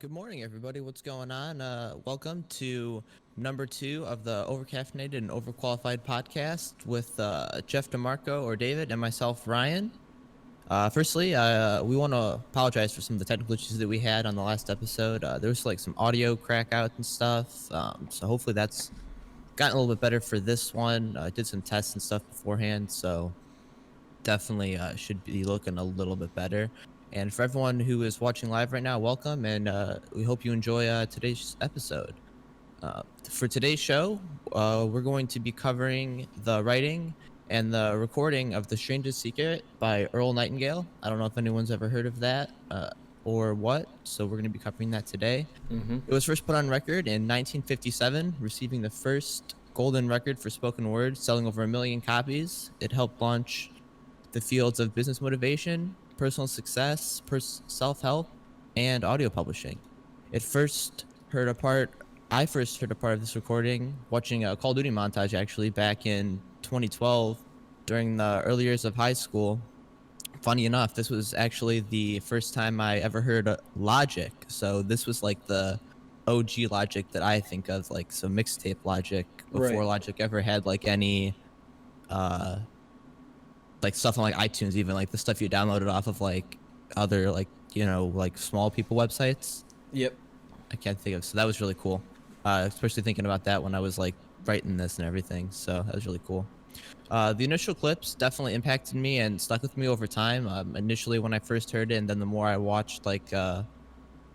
Good morning, everybody. What's going on? Welcome to number 2 of the Overcaffeinated and Overqualified podcast with Chef DeMarco or David and myself, Ryan. Firstly, we want to apologize for some of the technical issues that we had on the last episode. There was like some audio crackouts and stuff, so hopefully that's gotten a little bit better for this one. I did some tests and stuff beforehand, so definitely should be looking a little bit better. And for everyone who is watching live right now, welcome, and we hope you enjoy today's episode. For today's show, we're going to be covering the writing and the recording of The Strangest Secret by Earl Nightingale. I don't know if anyone's ever heard of that or what, so we're going to be covering that today. It was first put on record in 1957, receiving the first golden record for spoken word, selling over 1 million copies. It helped launch the fields of business motivation, personal success, self-help, and audio publishing. I first heard a part of this recording watching a Call of Duty montage actually back in 2012 during the early years of high school. Funny enough, this was actually the first time I ever heard Logic. So this was like the OG Logic that I think of, like some mixtape Logic before Right. Logic ever had like any like stuff on like iTunes, even like the stuff you downloaded off of like other like like small people websites. Yep. I can't think of. So that was really cool, especially thinking about that when I was like writing this and everything. So that was really cool. The initial clips definitely impacted me and stuck with me over time. Initially when I first heard it, and then the more I watched like the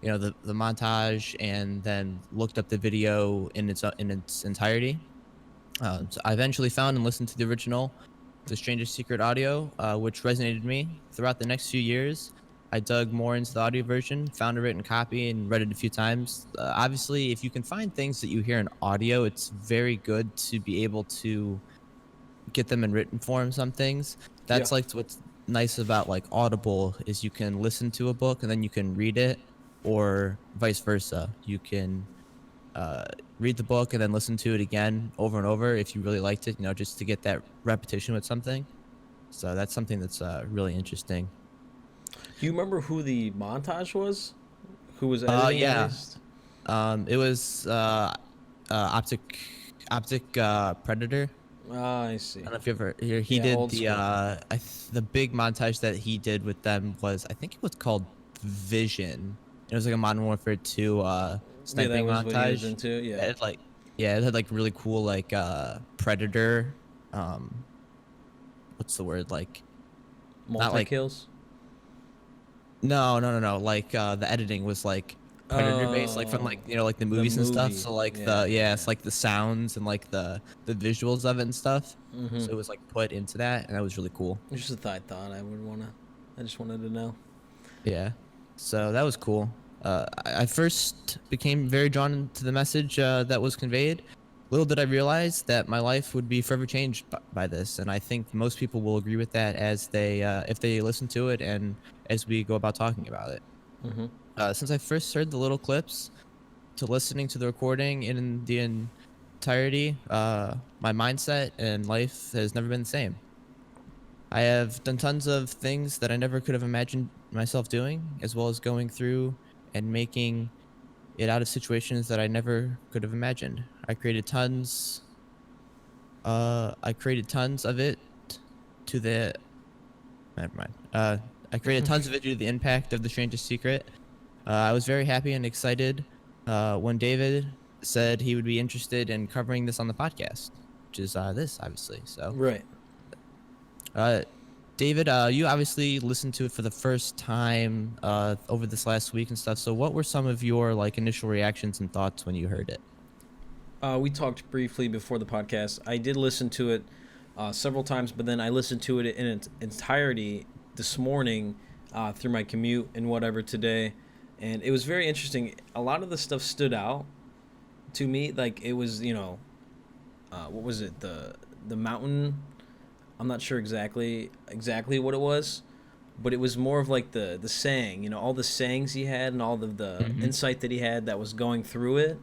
montage and then looked up the video in its entirety. So I eventually found and listened to the original, The Strangest Secret audio, which resonated with me. Throughout the next few years, I dug more into the audio version, found a written copy, and read it a few times. Obviously, if you can find things that you hear in audio, it's very good to be able to get them in written form. Some things. That's Yeah. like what's nice about like Audible is you can listen to a book and then you can read it, or vice versa. You can read the book and then listen to it again over and over if you really liked it, just to get that repetition with something. So that's something that's really interesting. Do you remember who the montage was? Who was editing at Yeah. least? It was Optic Predator. Ah, I see. I don't know if you ever hear. He Yeah, did old the school. the big montage that he did with them was, I think it was called Vision. It was like a Modern Warfare 2 Yeah, that sniping was what he was montage. into. It Yeah. had like it had like really cool like Predator, what's the word, like not Multi like kills. no, like the editing was like Predator based, like from like Oh, like the the movies and stuff. movie. So like Yeah, yeah, it's like the sounds and like the visuals of it and stuff. yeah. So it was like put into that, and that was really cool. Just a thought I would wanna. I just wanted to know. Yeah. So that was cool. I first became very drawn to the message that was conveyed. Little did I realize that my life would be forever changed by this, and I think most people will agree with that as they if they listen to it and as we go about talking about it. Mm-hmm. Since I first heard the little clips to listening to the recording in the entirety, my mindset and life has never been the same. I have done tons of things that I never could have imagined myself doing, as well as going through and making it out of situations that I never could have imagined. I created tons of it to the never mind. I created tons of it due to the impact of The Strangest Secret. I was very happy and excited when David said he would be interested in covering this on the podcast, which is this, obviously. So, Right. uh, David, you obviously listened to it for the first time over this last week and stuff. So, what were some of your like initial reactions and thoughts when you heard it? We talked briefly before the podcast. I did listen to it several times, but then I listened to it in its entirety this morning through my commute and whatever today, and it was very interesting. A lot of the stuff stood out to me. Like it was, what was it? The mountain. I'm not sure exactly what it was, but it was more of like the saying. All the sayings he had and all the Mm-hmm. insight that he had that was going through it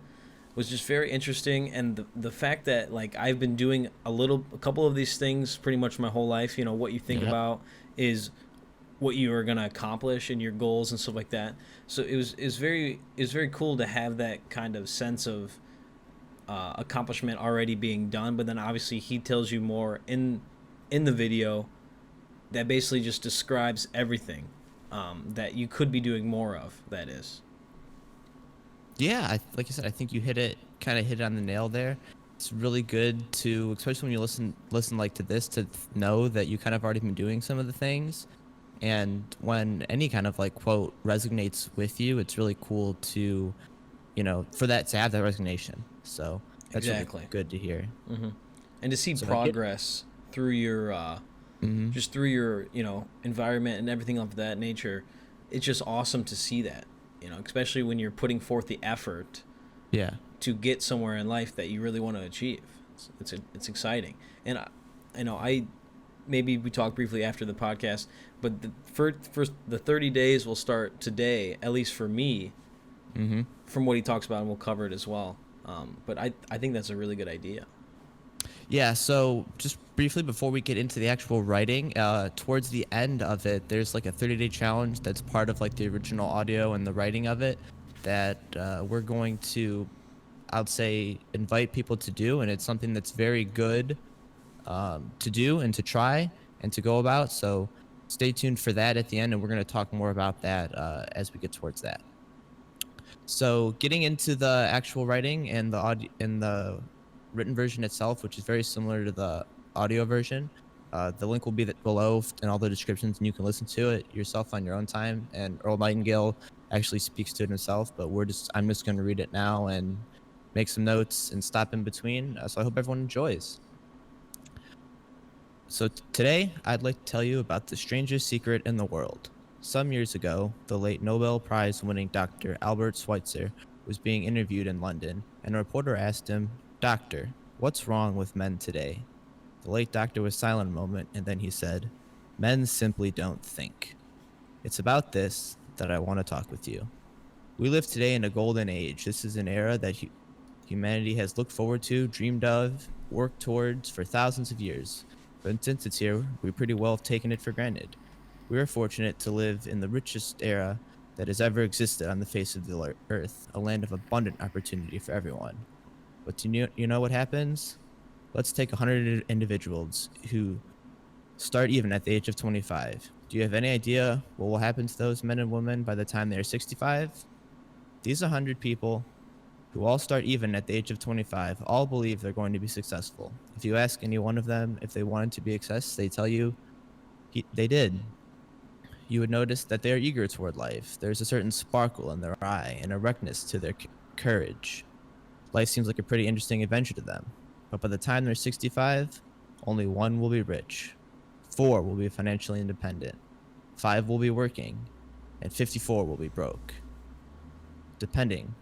was just very interesting. And the fact that like I've been doing a couple of these things pretty much my whole life. What you think Yeah. about is what you were gonna accomplish and your goals and stuff like that. So it was very cool to have that kind of sense of accomplishment already being done. But then obviously he tells you more in the video that basically just describes everything that you could be doing more of. That is. Yeah, like I said, I think you kind of hit it on the nail there. It's really good to, especially when you listen like to this, to know that you kind of already been doing some of the things. And when any kind of like quote resonates with you, it's really cool to, for that to have that resignation. So that's really Exactly. good to hear. And to see So I get. progress through your Hmm. just through your environment and everything of that nature, it's just awesome to see that, especially when you're putting forth the effort Yeah. to get somewhere in life that you really want to achieve. It's exciting. And I maybe we talk briefly after the podcast, but the first the 30 days will start today, at least for me, Hmm. from what he talks about, and we'll cover it as well. But I think that's a really good idea. Yeah, so just briefly before we get into the actual writing, towards the end of it, there's like a 30-day challenge that's part of like the original audio and the writing of it that we're going to, I'd say, invite people to do, and it's something that's very good to do and to try and to go about. So stay tuned for that at the end, and we're going to talk more about that as we get towards that. So getting into the actual writing and the audio and the written version itself, which is very similar to the audio version. The link will be below in all the descriptions, and you can listen to it yourself on your own time. And Earl Nightingale actually speaks to it himself, but I'm just going to read it now and make some notes and stop in between. So I hope everyone enjoys. So today, I'd like to tell you about the strangest secret in the world. Some years ago, the late Nobel Prize winning Dr. Albert Schweitzer was being interviewed in London, and a reporter asked him, "Doctor, what's wrong with men today?" The late doctor was silent a moment, and then he said, "Men simply don't think." It's about this that I want to talk with you. We live today in a golden age. This is an era that humanity has looked forward to, dreamed of, worked towards for thousands of years. But since it's here, we pretty well have taken it for granted. We are fortunate to live in the richest era that has ever existed on the face of the earth, a land of abundant opportunity for everyone. But you know what happens? Let's take 100 individuals who start even at the age of 25. Do you have any idea what will happen to those men and women by the time they are 65? These 100 people who all start even at the age of 25 all believe they're going to be successful. If you ask any one of them if they wanted to be a success, they tell you they did. You would notice that they are eager toward life. There's a certain sparkle in their eye and a rectness to their courage. Life seems like a pretty interesting adventure to them. But by the time they're 65, only one will be rich, 4 will be financially independent, 5 will be working, and 54 will be broke, depending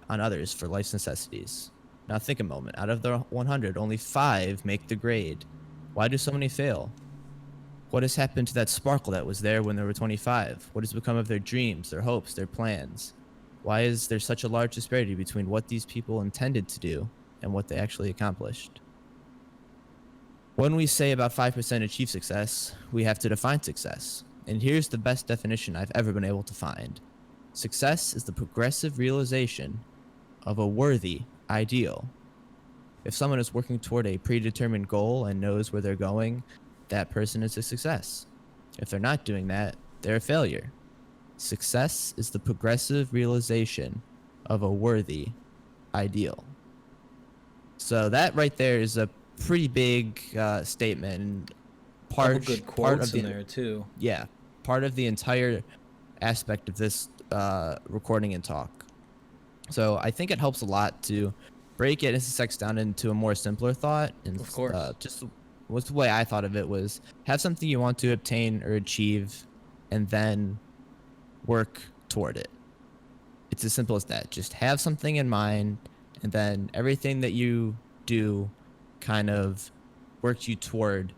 on others for life's necessities. Now think a moment. Out of the 100, only 5 make the grade. Why do so many fail? What has happened to that sparkle that was there when they were 25? What has become of their dreams, their hopes, their plans? Why is there such a large disparity between what these people intended to do and what they actually accomplished? When we say about 5% achieve success, we have to define success. And here's the best definition I've ever been able to find. Success is the progressive realization of a worthy ideal. If someone is working toward a predetermined goal and knows where they're going, that person is a success. If they're not doing that, they're a failure. Success is the progressive realization of a worthy ideal. So that right there is a pretty big statement. And Couple good quotes of the, in there too. yeah, part of the entire aspect of this recording and talk. So I think it helps a lot to break it as sex down into a more simpler thought. And Of course. just what's the way I thought of it was have something you want to obtain or achieve, and then work toward it. It's as simple as that. Just have something in mind, and then everything that you do kind of works you toward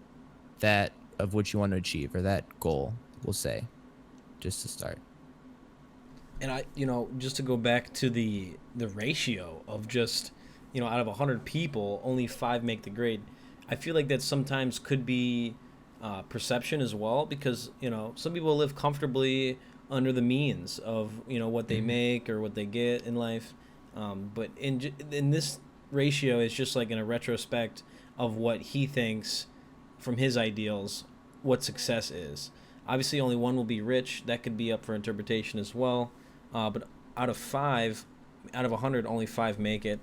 that of what you want to achieve, or that goal, we'll say, just to start. And just to go back to the ratio of just, out of 100 people, only 5 make the grade. I feel like that sometimes could be perception as well, because some people live comfortably under the means of what they Mhm. make or what they get in life, but in this ratio is just like in a retrospect of what he thinks from his ideals what success is. Obviously, only one will be rich. That could be up for interpretation as well. But out of five, out of 100, only five make it.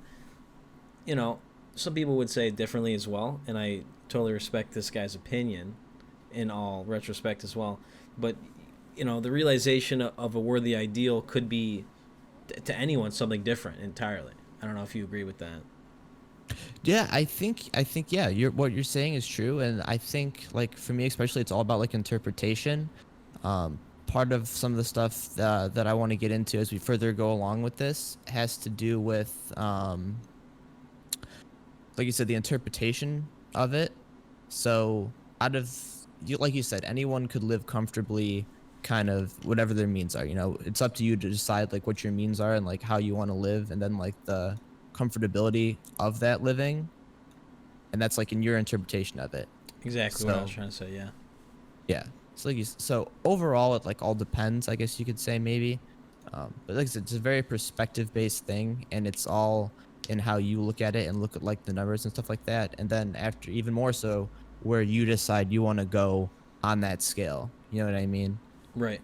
You know, some people would say differently as well, and I totally respect this guy's opinion in all retrospect as well. But the realization of a worthy ideal could be to anyone something different entirely. I don't know if you agree with that. Yeah, I think yeah, what you're saying is true, and I think like for me especially, it's all about like interpretation. Part of some of the stuff that I want to get into as we further go along with this has to do with like you said, the interpretation of it. So out of you, like you said, anyone could live comfortably, kind of whatever their means are. It's up to you to decide like what your means are and like how you want to live, and then like the comfortability of that living, and that's like in your interpretation of it. Exactly what I was So trying to say. Yeah. yeah, so overall, it like all depends, I guess you could say maybe. But like I said, it's a very perspective based thing, and it's all in how you look at it and look at like the numbers and stuff like that. And then after, even more so, where you decide you want to go on that scale. You know what I mean? Right.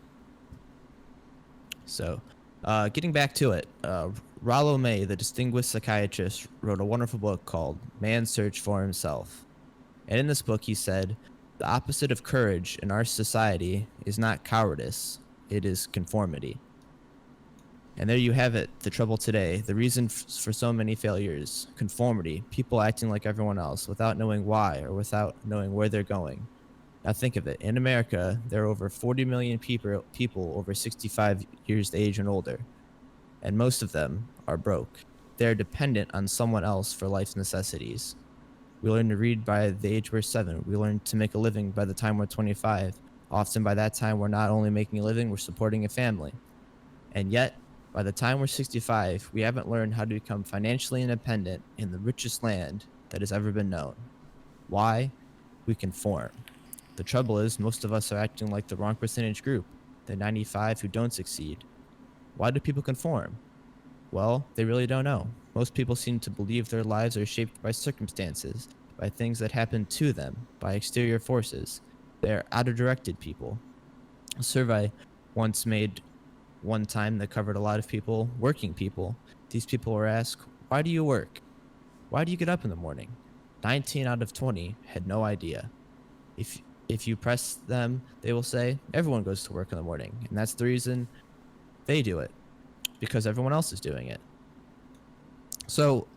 So, getting back to it, Rollo May, the distinguished psychiatrist, wrote a wonderful book called Man's Search for Himself. And in this book, he said, the opposite of courage in our society is not cowardice, it is conformity. And there you have it, the trouble today, the reason for so many failures, conformity, people acting like everyone else without knowing why or without knowing where they're going. Now think of it. In America, there are over 40 million people over 65 years of age and older, and most of them are broke. They are dependent on someone else for life's necessities. We learn to read by the age we're 7. We learn to make a living by the time we're 25. Often by that time, we're not only making a living, we're supporting a family. And yet, by the time we're 65, we haven't learned how to become financially independent in the richest land that has ever been known. Why? We conform. The trouble is, most of us are acting like the wrong percentage group, the 95 who don't succeed. Why do people conform? Well, they really don't know. Most people seem to believe their lives are shaped by circumstances, by things that happen to them, by exterior forces. They're out-of-directed people. A survey once made one time that covered a lot of people, working people. These people were asked, why do you work? Why do you get up in the morning? 19 out of 20 had no idea. If if you press them, they will say, everyone goes to work in the morning. And that's the reason they do it, because everyone else is doing it. So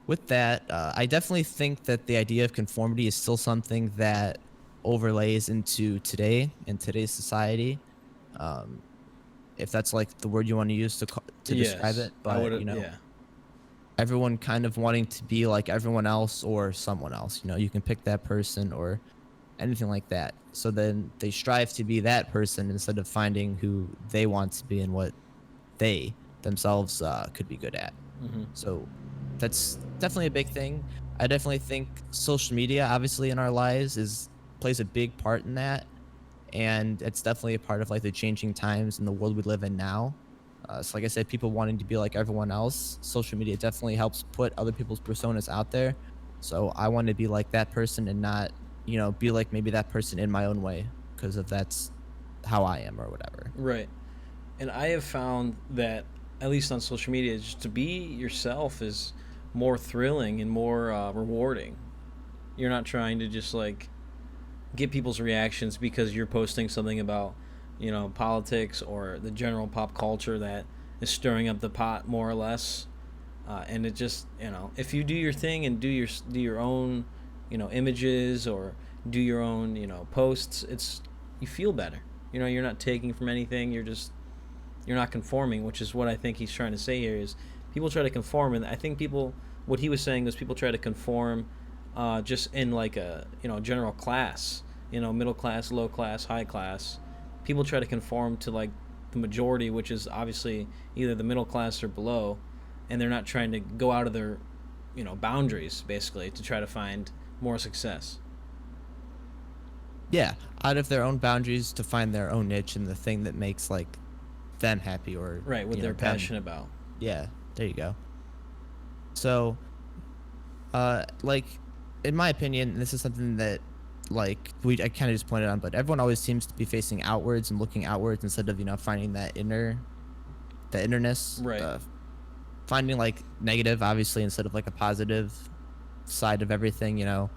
with that, I definitely think that the idea of conformity is still something that overlays into today in today's society. Um, if that's like the word you want to use to describe Yes, it, I but would. Yeah. everyone kind of wanting to be like everyone else or someone else. You can pick that person or anything like that. So then they strive to be that person instead of finding who they want to be and what they themselves could be good at. Hmm. So that's definitely a big thing. I definitely think social media, obviously, in our lives is plays a big part in that, and it's definitely a part of like the changing times in the world we live in now. So, like I said, people wanting to be like everyone else, social media definitely helps put other people's personas out there. So I want to be like that person and not, be like maybe that person in my own way because of that's how I am or whatever. Right. And I have found that, at least on social media, just to be yourself is more thrilling and more rewarding. You're not trying to just like get people's reactions because you're posting something about, politics or the general pop culture that is stirring up the pot more or less. And it just, if you do your thing and do your own, images or do your own, posts, you feel better. You're not taking from anything. You're not conforming, which is what I think he's trying to say here is people try to conform, and I think what he was saying was people try to conform just in like a general class, middle class, low class, high class. People try to conform to like the majority, which is obviously either the middle class or below, and they're not trying to go out of their boundaries basically to try to find more success. Yeah, out of their own boundaries to find their own niche and the thing that makes like them happy or Right, what they're them. passionate about. Yeah, there you go. So like in my opinion, this is something that like I kind of just pointed on, but everyone always seems to be facing outwards and looking outwards instead of finding the innerness, Right. finding like negative obviously instead of like a positive side of everything. So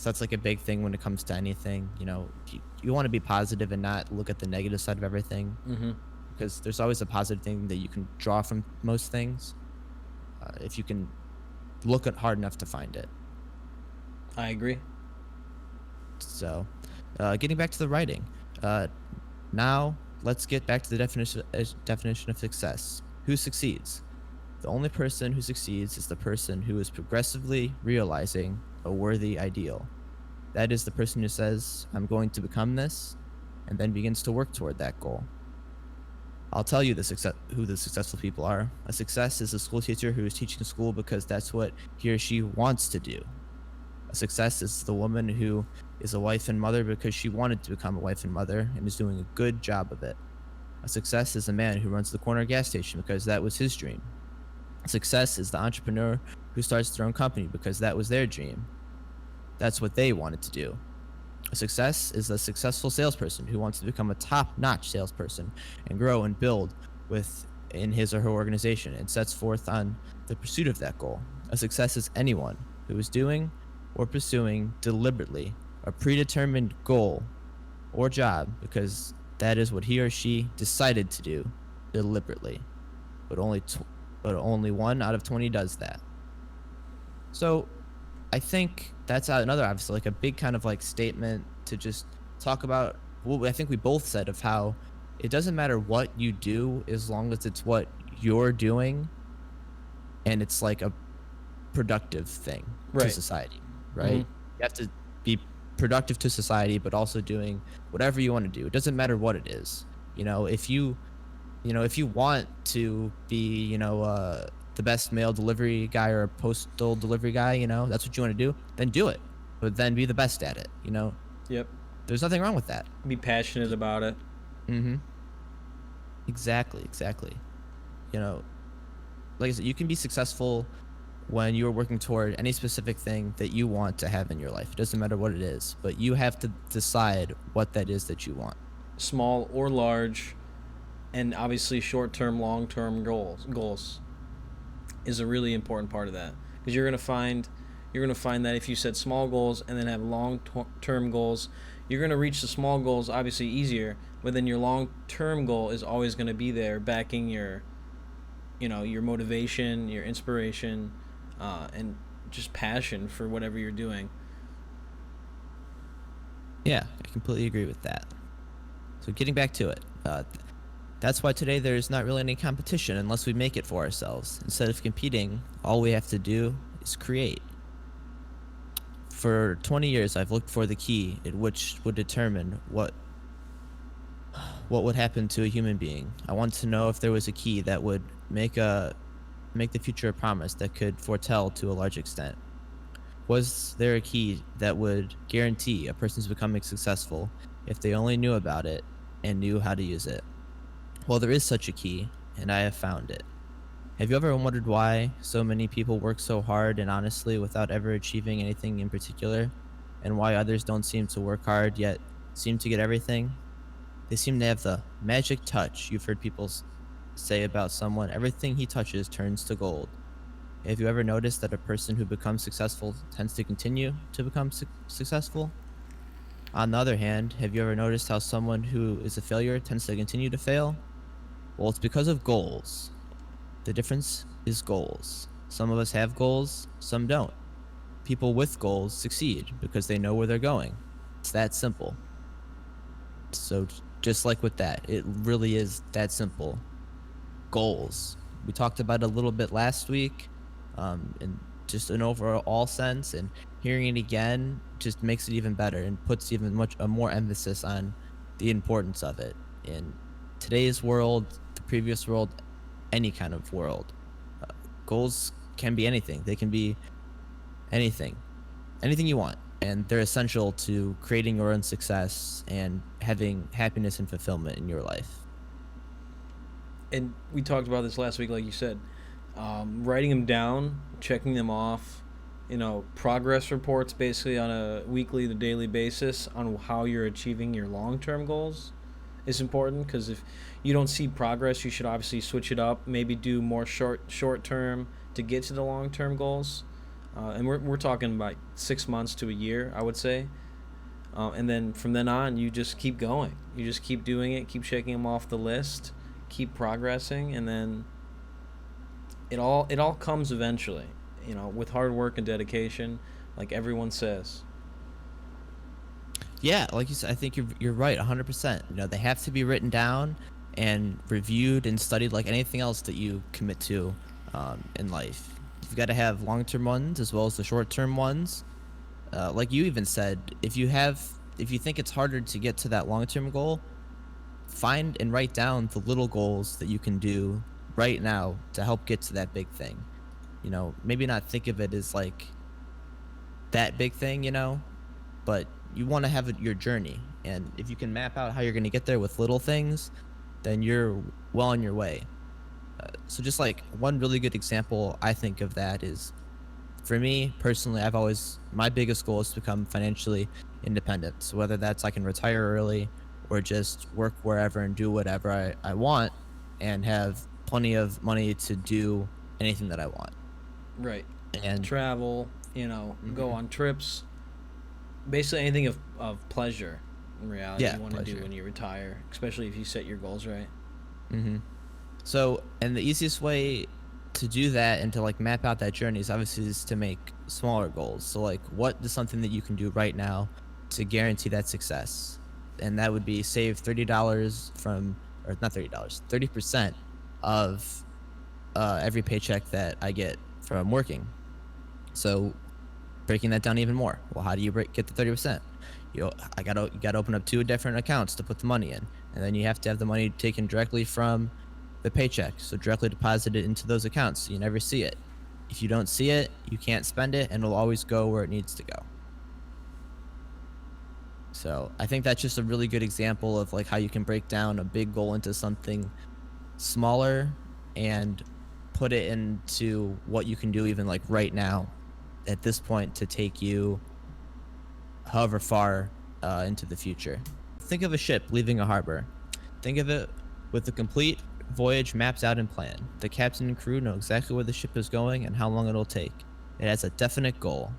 that's like a big thing when it comes to anything. You want to be positive and not look at the negative side of everything, Mm-hmm. because there's always a positive thing that you can draw from most things, if you can look at hard enough to find it. I agree. So, getting back to the writing, uh, now let's get back to the definition of success. Who succeeds? The only person who succeeds is the person who is progressively realizing a worthy ideal. That is the person who says, "I'm going to become this," and then begins to work toward that goal. I'll tell you who the successful people are. A success is a school teacher who is teaching school because that's what he or she wants to do. A success is the woman who is a wife and mother because she wanted to become a wife and mother and is doing a good job of it. A success is a man who runs the corner gas station because that was his dream. A success is the entrepreneur who starts their own company because that was their dream. That's what they wanted to do. A success is a successful salesperson who wants to become a top-notch salesperson and grow and build within his or her organization and sets forth on the pursuit of that goal. A success is anyone who is doing or pursuing deliberately a predetermined goal or job because that is what he or she decided to do deliberately. But only 1 out of 20 does that. So I think that's another, obviously, like a big kind of like statement to just talk about what I think we both said of how it doesn't matter what you do as long as it's what you're doing and it's like a productive thing to Right. society, Mm-hmm. right? You have to be productive to society, but also doing whatever you want to do. It doesn't matter what it is. If you want to be, the best mail delivery guy or a postal delivery guy, that's what you want to do, then do it. But then be the best at it. Yep. There's nothing wrong with that. Be passionate about it. Mm-hmm. Exactly. You know, like I said, you can be successful when you're working toward any specific thing that you want to have in your life. It doesn't matter what it is, but you have to decide what that is that you want. Small or large, and obviously short-term, long-term goals is a really important part of that, because you're gonna find that if you set small goals and then have long-term goals, you're gonna reach the small goals obviously easier, but then your long-term goal is always gonna be there, backing your motivation, your inspiration, and just passion for whatever you're doing. Yeah, I completely agree with that. So getting back to it, that's why today there's not really any competition unless we make it for ourselves. Instead of competing, all we have to do is create. For 20 years, I've looked for the key in which would determine what would happen to a human being. I wanted to know if there was a key that would make the future a promise that could foretell to a large extent. Was there a key that would guarantee a person's becoming successful if they only knew about it and knew how to use it? Well, there is such a key, and I have found it. Have you ever wondered why so many people work so hard and honestly without ever achieving anything in particular, and why others don't seem to work hard yet seem to get everything? They seem to have the magic touch you've heard people say about someone: everything he touches turns to gold. Have you ever noticed that a person who becomes successful tends to continue to become successful? On the other hand, have you ever noticed how someone who is a failure tends to continue to fail? Well, it's because of goals. The difference is goals. Some of us have goals, some don't. People with goals succeed because they know where they're going. It's that simple. So just like with that, it really is that simple. Goals. We talked about it a little bit last week, in just an overall sense, and hearing it again just makes it even better and puts even much a more emphasis on the importance of it in today's world, the previous world, any kind of world. Goals can be anything. They can be anything you want. and they're essential to creating your own success and having happiness and fulfillment in your life. And we talked about this last week, like you said, writing them down, checking them off, progress reports basically on a weekly to daily basis on how you're achieving your long-term goals is important, because if you don't see progress, you should obviously switch it up, maybe do more short term to get to the long-term goals. And we're talking about 6 months to a year, I would say. And then from then on, you just keep going. You just keep doing it, keep checking them off the list, keep progressing, and then it all comes eventually. With hard work and dedication, like everyone says. Yeah, like you said, I think you're right, 100%. They have to be written down and reviewed and studied like anything else that you commit to in life. You've got to have long-term ones as well as the short-term ones. Like you even said, if you think it's harder to get to that long-term goal, find and write down the little goals that you can do right now to help get to that big thing. Maybe not think of it as like that big thing, but you want to have your journey. And if you can map out how you're going to get there with little things, then you're well on your way. So just like one really good example I think of that is, for me personally, my biggest goal is to become financially independent. So whether that's I can retire early or just work wherever and do whatever I want and have plenty of money to do anything that I want. Right. And travel, go on trips, basically anything of pleasure in reality you want to do when you retire, especially if you set your goals right. So, and the easiest way to do that and to like map out that journey is obviously just to make smaller goals. So like, what is something that you can do right now to guarantee that success? And that would be save $30 from, or not $30, 30% of every paycheck that I get from working. So breaking that down even more. Well, how do you get the 30%? You gotta open up 2 different accounts to put the money in, and then you have to have the money taken directly from the paycheck, so directly deposited into those accounts, so you never see it. If you don't see it, you can't spend it, and it'll always go where it needs to go. So I think that's just a really good example of like how you can break down a big goal into something smaller and put it into what you can do even like right now at this point to take you however far into the future. Think of a ship leaving a harbor. Think of it with the complete voyage mapped out and planned. The captain and crew know exactly where the ship is going and how long it'll take. It has a definite goal,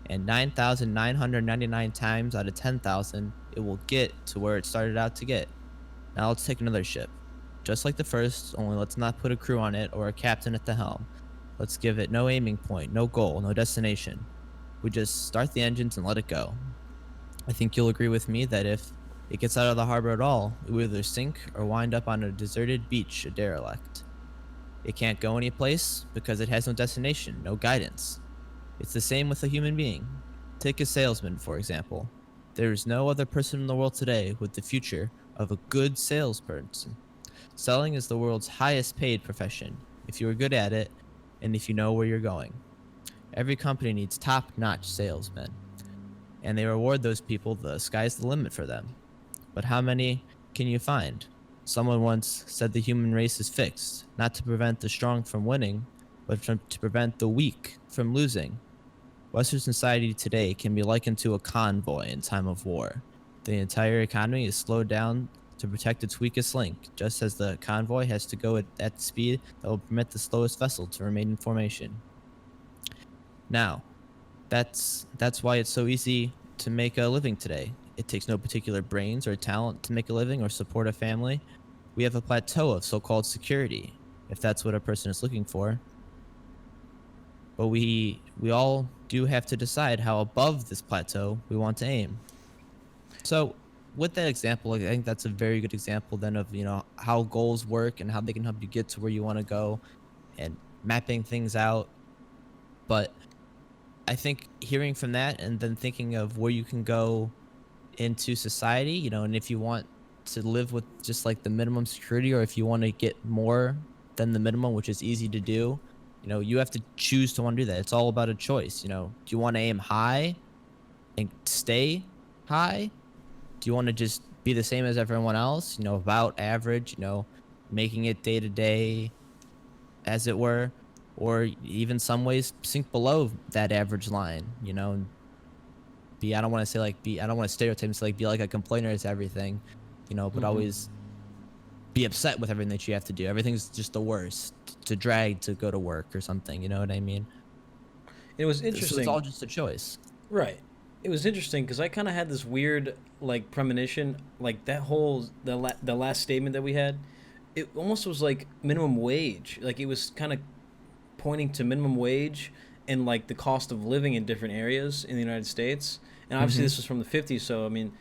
and 9,999 times out of 10,000 it will get to where it started out to get. Now let's take another ship, just like the first, only let's not put a crew on it or a captain at the helm. Let's give it no aiming point, no goal, no destination. We just start the engines and let it go. I think you'll agree with me that if it gets out of the harbor at all, it will either sink or wind up on a deserted beach, a derelict. It can't go any place because it has no destination, no guidance. It's the same with a human being. Take a salesman, for example. There is no other person in the world today with the future of a good salesperson. Selling is the world's highest paid profession, if you are good at it and if you know where you're going. Every company needs top-notch salesmen, and they reward those people. The sky's the limit for them. But how many can you find? Someone once said the human race is fixed, not to prevent the strong from winning, but to prevent the weak from losing. Western society today can be likened to a convoy in time of war. The entire economy is slowed down to protect its weakest link, just as the convoy has to go at the speed that will permit the slowest vessel to remain in formation. Now, that's why it's so easy to make a living today. It takes no particular brains or talent to make a living or support a family. We have a plateau of so-called security, if that's what a person is looking for. But we all do have to decide how above this plateau we want to aim. So with that example, I think that's a very good example then of, how goals work and how they can help you get to where you want to go and mapping things out. But I think hearing from that and then thinking of where you can go into society, and if you want to live with just like the minimum security, or if you want to get more than the minimum, which is easy to do, you have to choose to want to do that. It's all about a choice. Do you want to aim high and stay high? Do you want to just be the same as everyone else, about average, making it day to day, as it were, or even some ways sink below that average line, and be, I don't want to say like be, I don't want to stereotype and say like be like a complainer to everything, but Mm-hmm. always be upset with everything that you have to do. Everything's just the worst to drag to go to work or something. You know what I mean? It was So it's interesting. all just a choice. Right. It was interesting because I kind of had this weird like premonition, like that whole the last statement that we had. It almost was like minimum wage. Like it was kind of pointing to minimum wage and like the cost of living in different areas in the United States. And obviously Mm-hmm. this was from the 50s, so I mean,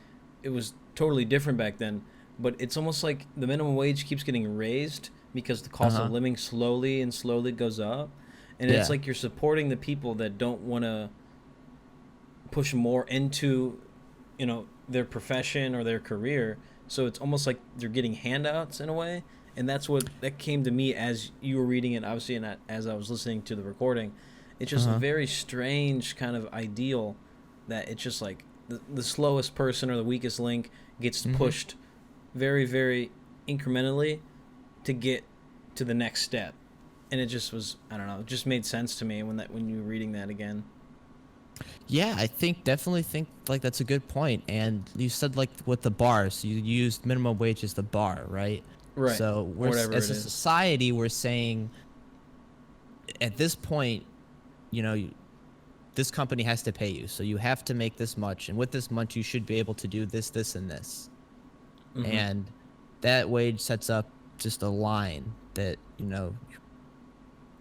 it was totally different back then. But it's almost like the minimum wage keeps getting raised because the Uh cost of huh. living slowly and slowly goes up. And it's Yeah. like you're supporting the people that don't want to push more into, their profession or their career. So it's almost like they're getting handouts in a way. And that's what that came to me as you were reading it, obviously, and as I was listening to the recording. It's Uh just a huh. very strange kind of ideal that it's just like the slowest person or the weakest link gets Mm-hmm. pushed very, very incrementally to get to the next step. And it just was, I don't know, it just made sense to me when you were reading that again. Yeah, I think definitely think like that's a good point. And you said like with the bar, so you used minimum wage as the bar, right? Right. So Or we're whatever as it a is. society, we're saying at this point, you know, this company has to pay you, so you have to make this much, and with this much, you should be able to do this, this, and this. Mm-hmm. And that wage sets up just a line that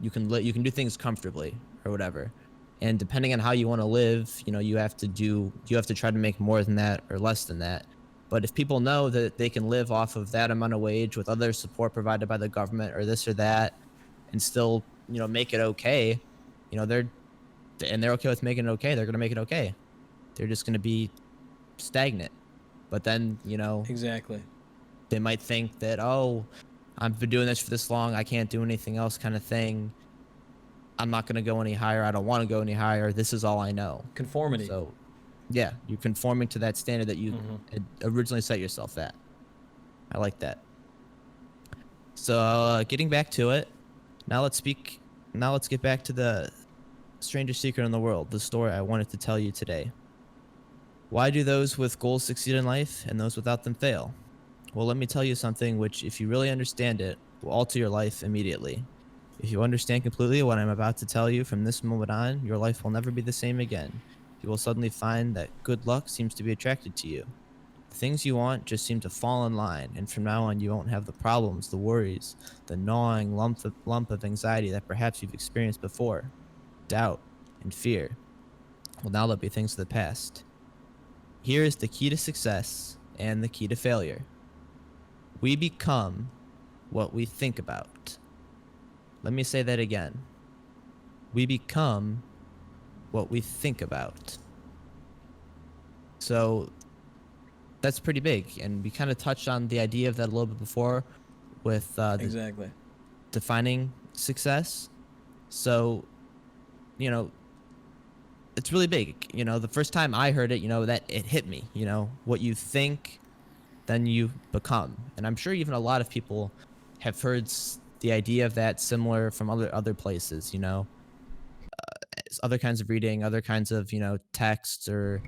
you can do things comfortably or whatever. And depending on how you want to live, you have to try to make more than that or less than that. But if people know that they can live off of that amount of wage with other support provided by the government or this or that and still, make it okay, they're and they're okay with making it okay, they're going to make it okay. They're just going to be stagnant. But then, Exactly. they might think that, oh, I've been doing this for this long, I can't do anything else kind of thing. I'm not going to go any higher. I don't want to go any higher. This is all I know. Conformity. So, yeah, you're conforming to that standard that you Mm-hmm. had originally set yourself at. I like that. So, getting back to it, now let's speak. Now let's get back to the strangest secret in the world, the story I wanted to tell you today. Why do those with goals succeed in life and those without them fail? Well, let me tell you something which, if you really understand it, will alter your life immediately. If you understand completely what I'm about to tell you from this moment on, your life will never be the same again. You will suddenly find that good luck seems to be attracted to you. The things you want just seem to fall in line, and from now on, you won't have the problems, the worries, the gnawing lump of anxiety that perhaps you've experienced before. Doubt and fear. Well, now they'll be things of the past. Here is the key to success and the key to failure. We become what we think about. Let me say that again. We become what we think about. So that's pretty big. And we kind of touched on the idea of that a little bit before with the Exactly. defining success. So, you know, it's really big. The first time I heard it, that it hit me, what you think, then you become. And I'm sure even a lot of people have heard the idea of that similar from other places, other kinds of reading, other kinds of, texts or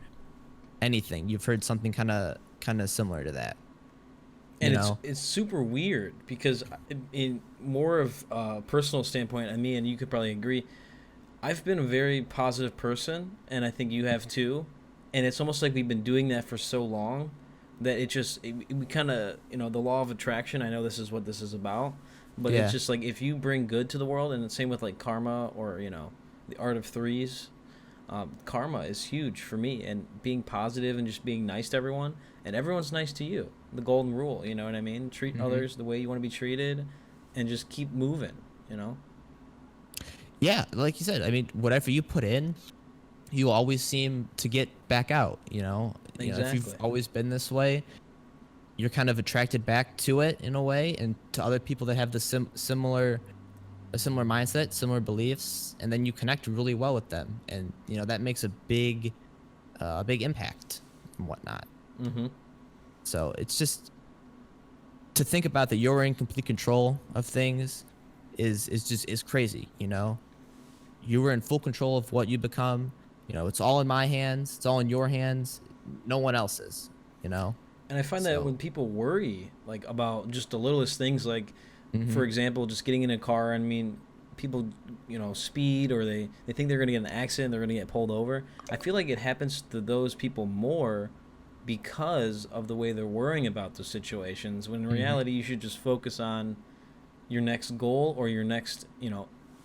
anything. You've heard something kind of similar to that, you And it's know? it's super weird because in more of a personal standpoint, and me and you could probably agree, I've been a very positive person, and I think you have too. And it's almost like we've been doing that for so long that we kind of, the law of attraction. I know this is what this is about, but it's Yeah. just like if you bring good to the world, and the same with like karma or the art of threes. Karma is huge for me, and being positive and just being nice to everyone, and everyone's nice to you. The golden rule, you know what I mean? Treat hmm others the way you want to be treated, and just keep moving. You know? Yeah, like you said, I mean, whatever you put in, you always seem to get back out, if you've Exactly. always been this way, you're kind of attracted back to it in a way and to other people that have the similar a similar mindset, similar beliefs, and then you connect really well with them. And that makes a big a big impact and whatnot. Mm-hmm. So it's just to think about that you're in complete control of things is crazy. You were in full control of what you become. It's all in my hands. It's all in your hands. No one else's. You know. And I find that So. when people worry like about just the littlest things, like Hmm. for example, just getting in a car. I mean, people, speed, or they think they're going to get in an accident, they're going to get pulled over. I feel like it happens to those people more because of the way they're worrying about those situations. When in Hmm. reality, you should just focus on your next goal or your next,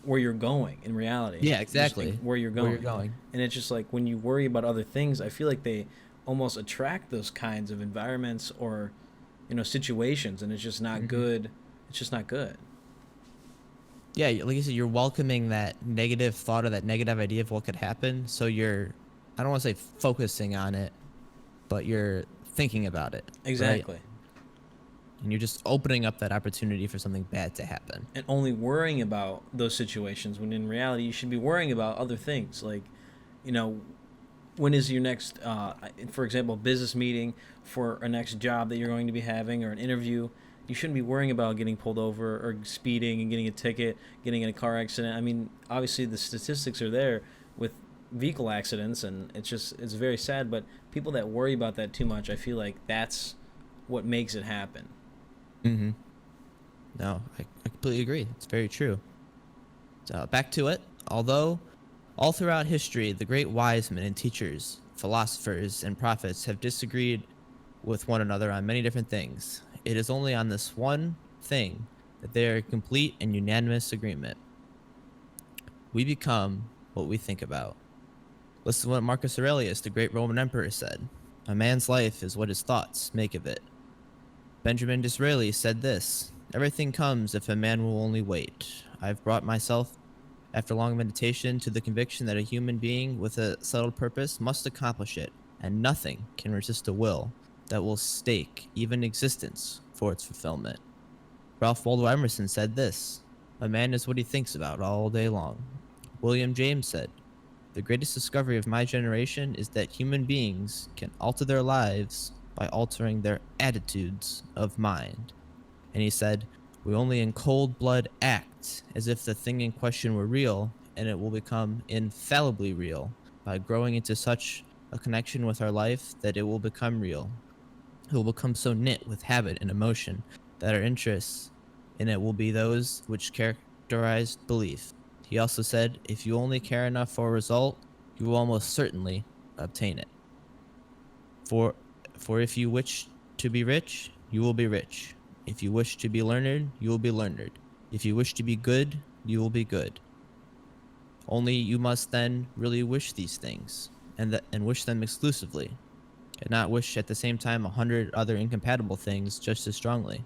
where you're going. In reality, Yeah, just exactly. where you're Where you're going. going. And it's just like when you worry about other things, I feel like they almost attract those kinds of environments or situations, and it's just not Hmm. good. It's just not good. Yeah, like you said, you're welcoming that negative thought or that negative idea of what could happen. So I don't want to say focusing on it, but you're thinking about it, right? Exactly. And you're just opening up that opportunity for something bad to happen. And only worrying about those situations when in reality you should be worrying about other things, like, you know when is your next, for example, business meeting for a next job that you're going to be having, or an interview. You shouldn't be worrying about getting pulled over or speeding and getting a ticket, getting in a car accident. I mean, obviously the statistics are there with vehicle accidents, and it's very sad. But people that worry about that too much, I feel like that's what makes it happen. Hmm. No, I completely agree. It's very true. So back to it. Although all throughout history, the great wise men and teachers, philosophers, and prophets have disagreed with one another on many different things, it is only on this one thing that they are in complete and unanimous agreement. We become what we think about. Listen to what Marcus Aurelius, the great Roman emperor, said. A man's life is what his thoughts make of it. Benjamin Disraeli said this: everything comes if a man will only wait. I've brought myself, after long meditation, to the conviction that a human being with a settled purpose must accomplish it, and nothing can resist a will that will stake even existence for its fulfillment. Ralph Waldo Emerson said this: a man is what he thinks about all day long. William James said, the greatest discovery of my generation is that human beings can alter their lives by altering their attitudes of mind. And he said, we only in cold blood act as if the thing in question were real, and it will become infallibly real by growing into such a connection with our life that it will become real. It will become so knit with habit and emotion that our interests in it will be those which characterize belief. He also said, if you only care enough for a result, you will almost certainly obtain it. For for if you wish to be rich, you will be rich. If you wish to be learned, you will be learned. If you wish to be good, you will be good. Only you must then really wish these things, and wish them exclusively, and not wish at the same time 100 other incompatible things just as strongly.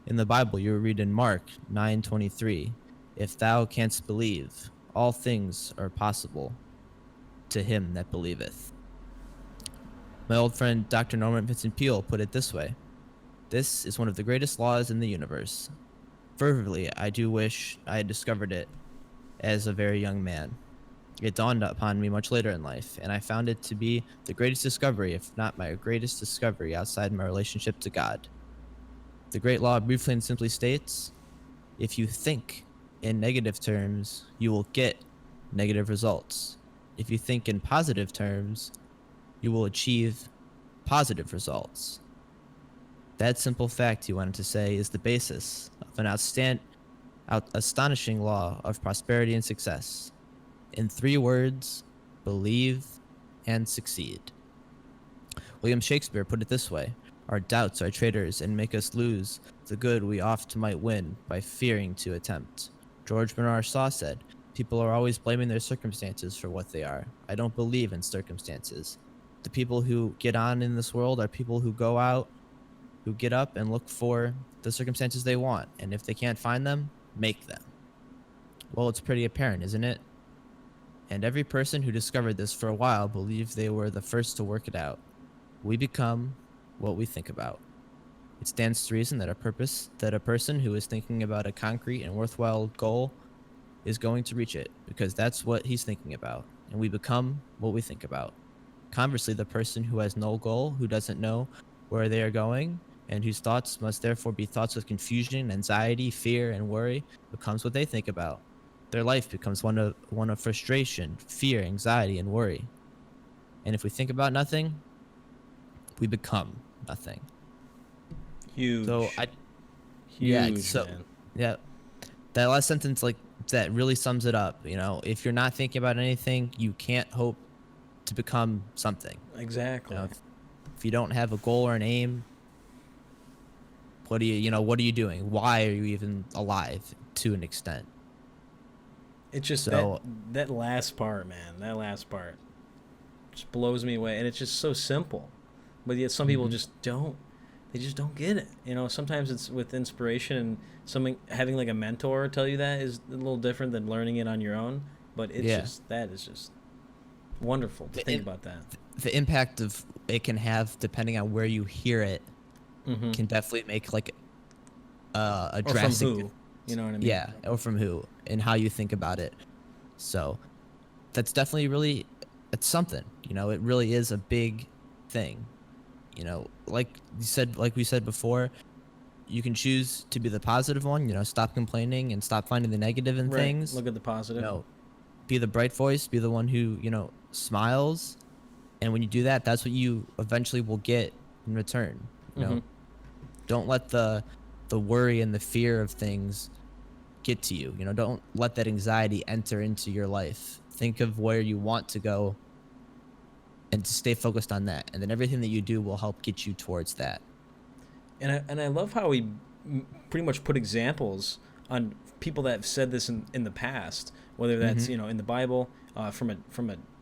In the Bible, you read in Mark 9:23, if thou canst believe, all things are possible to him that believeth. My old friend Dr. Norman Vincent Peale put it this way: this is one of the greatest laws in the universe. Fervently, I do wish I had discovered it as a very young man. It dawned upon me much later in life, and I found it to be the greatest discovery, if not my greatest discovery, outside my relationship to God. The great law briefly and simply states, if you think in negative terms, you will get negative results. If you think in positive terms, you will achieve positive results. That simple fact, he wanted to say, is the basis of an astonishing law of prosperity and success. In 3 words, believe and succeed. William Shakespeare put it this way: our doubts are traitors and make us lose the good we oft might win by fearing to attempt. George Bernard Shaw said, people are always blaming their circumstances for what they are. I don't believe in circumstances. The people who get on in this world are people who go out, who get up and look for the circumstances they want, and if they can't find them, make them. Well, it's pretty apparent, isn't it? And every person who discovered this for a while believed they were the first to work it out. We become what we think about. It stands to reason that a person who is thinking about a concrete and worthwhile goal is going to reach it, because that's what he's thinking about. And we become what we think about. Conversely, the person who has no goal, who doesn't know where they are going, and whose thoughts must therefore be thoughts of confusion, anxiety, fear, and worry, becomes what they think about. Their life becomes one of frustration, fear, anxiety, and worry. And if we think about nothing, we become nothing. So Huge. I yeah, Huge, so man. yeah, that last sentence, like, that really sums it up. If you're not thinking about anything, you can't hope to become something. Exactly. If you don't have a goal or an aim, what are you doing? Why are you even alive to an extent? It's just that So, that last part, man. That last part just blows me away, and it's just so simple, but yet some people mhm. just don't. They just don't get it. Sometimes it's with inspiration and something having like a mentor tell you that is a little different than learning it on your own. But it's Yeah, just that is just wonderful to the think im- about that. the impact of it can have, depending on where you hear it, Mm-hmm. can definitely make like a Or from drastic who? You know what I mean? yeah, or from who and how you think about it. So that's definitely really, it's something. It really is a big thing. Like we said before, you can choose to be the positive one. Stop complaining and stop finding the negative in Right. things. Look at the You positive. know, be the bright voice, be the one who smiles, and when you do that, that's what you eventually will get in return. Mm-hmm. Don't let the worry and the fear of things get to you. Don't let that anxiety enter into your life. Think of where you want to go and to stay focused on that, and then everything that you do will help get you towards that. And I love how he pretty much put examples on people that have said this in the past, whether that's Hmm. in the Bible, from a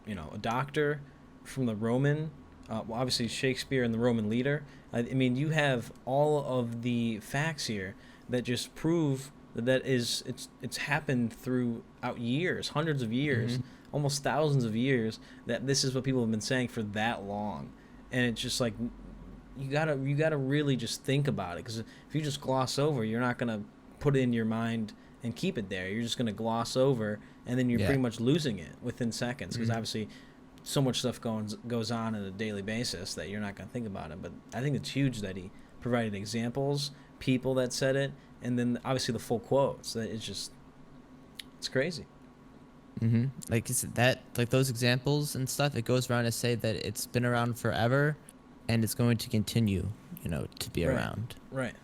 a doctor, from the Roman, well, obviously Shakespeare and the Roman leader. I mean, you have all of the facts here that just prove it's happened throughout years, hundreds of years, Hmm. almost thousands of years, that this is what people have been saying for that long, and it's just like you gotta really just think about it, because if you just gloss over, you're not gonna put it in your mind and keep it there. You're just gonna gloss over, and then you're Yeah. pretty much losing it within seconds, because Hmm. obviously so much stuff goes on a daily basis that you're not gonna think about it. But I think it's huge that he provided examples, people that said it, and then obviously the full quotes. That it's crazy. Like I said, like those examples and stuff, it goes around to say that it's been around forever, and it's going to continue, to be Right, around. right.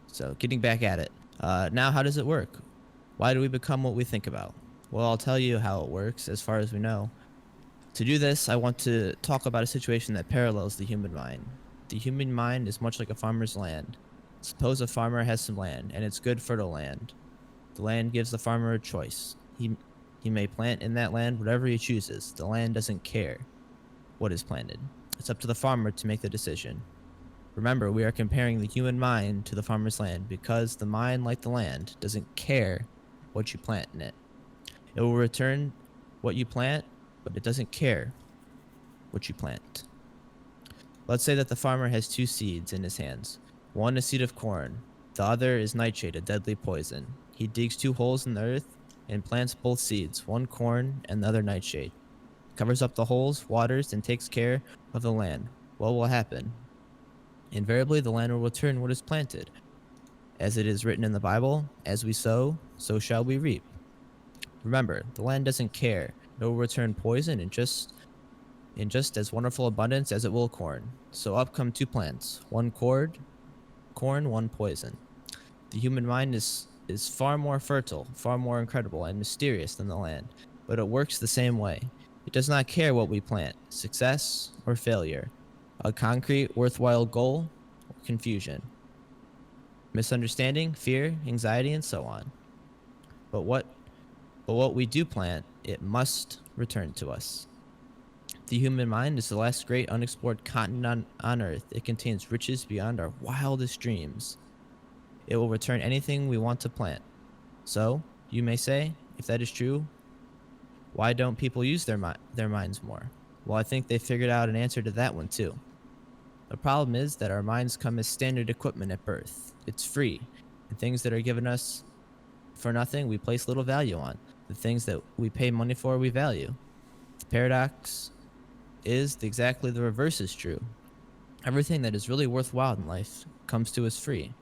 So getting back at it, now how does it work? Why do we become what we think about? Well, I'll tell you how it works as far as we know. To do this, I want to talk about a situation that parallels the human mind. The human mind is much like a farmer's land. Suppose a farmer has some land, and it's good fertile land. The land gives the farmer a choice. He may plant in that land whatever he chooses. The land doesn't care what is planted. It's up to the farmer to make the decision. Remember, we are comparing the human mind to the farmer's land because the mind, like the land, doesn't care what you plant in it. It will return what you plant, but it doesn't care what you plant. Let's say that the farmer has two seeds in his hands. One is seed of corn, the other is nightshade, a deadly poison. He digs two holes in the earth and plants both seeds, one corn and the other nightshade. Covers up the holes, waters, and takes care of the land. What will happen? Invariably, the land will return what is planted. As it is written in the Bible, as we sow, so shall we reap. Remember, the land doesn't care. It will return poison in just as wonderful abundance as it will corn. So up come two plants, one corn, one poison. The human mind is far more fertile, far more incredible and mysterious than the land, but it works the same way. It does not care what we plant, success or failure, a concrete, worthwhile goal or confusion, misunderstanding, fear, anxiety, and so on. But what we do plant, it must return to us. The human mind is the last great unexplored continent on Earth. It contains riches beyond our wildest dreams. It will return anything we want to plant. So, you may say, if that is true, why don't people use their minds more? Well, I think they figured out an answer to that one too. The problem is that our minds come as standard equipment at birth. It's free, and things that are given us for nothing, we place little value on. The things that we pay money for, we value. The paradox is exactly the reverse is true. Everything that is really worthwhile in life comes to us free.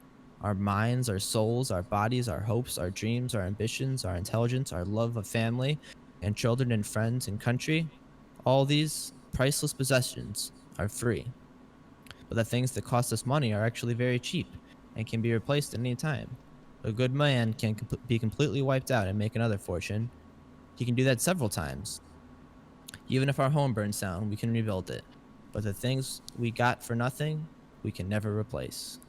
Our minds, our souls, our bodies, our hopes, our dreams, our ambitions, our intelligence, our love of family and children and friends and country, all these priceless possessions are free. But the things that cost us money are actually very cheap and can be replaced at any time. A good man can be completely wiped out and make another fortune. He can do that several times. Even if our home burns down, we can rebuild it. But the things we got for nothing, we can never replace.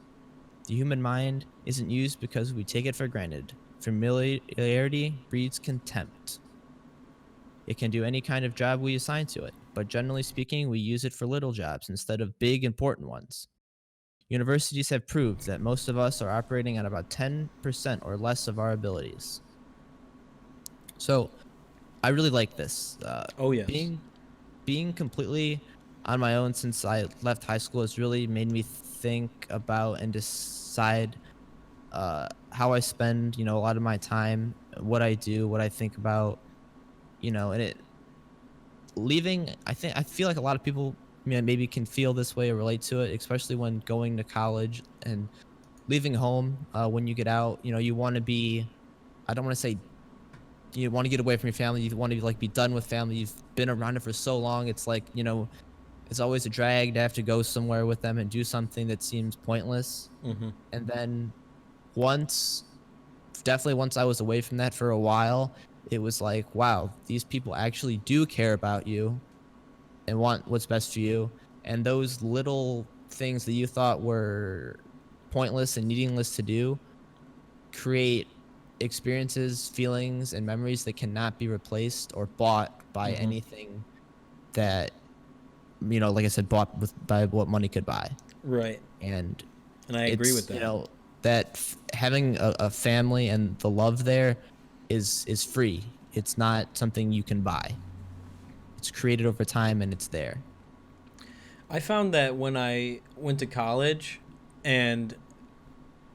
The human mind isn't used because we take it for granted. Familiarity breeds contempt. It can do any kind of job we assign to it, but generally speaking, we use it for little jobs instead of big, important ones. Universities have proved that most of us are operating at about 10% or less of our abilities. So I really like this. Oh yes. Being completely on my own since I left high school has really made me think about and decide how I spend, a lot of my time, what I do, what I think about, and it leaving. I feel like a lot of people maybe can feel this way or relate to it, especially when going to college and leaving home. When you get out, you want to be. I don't want to say you want to get away from your family. You want to like be done with family. You've been around it for so long. It's like it's always a drag to have to go somewhere with them and do something that seems pointless. Mm-hmm. And then once, definitely once I was away from that for a while, it was like, wow, these people actually do care about you and want what's best for you. And those little things that you thought were pointless and needingless to do create experiences, feelings, and memories that cannot be replaced or bought by Mm-hmm. anything that, like I said, bought by what money could buy. Right. And And I agree with it's, that. that having a family and the love there is free. It's not something you can buy. It's created over time and it's there. I found that when I went to college and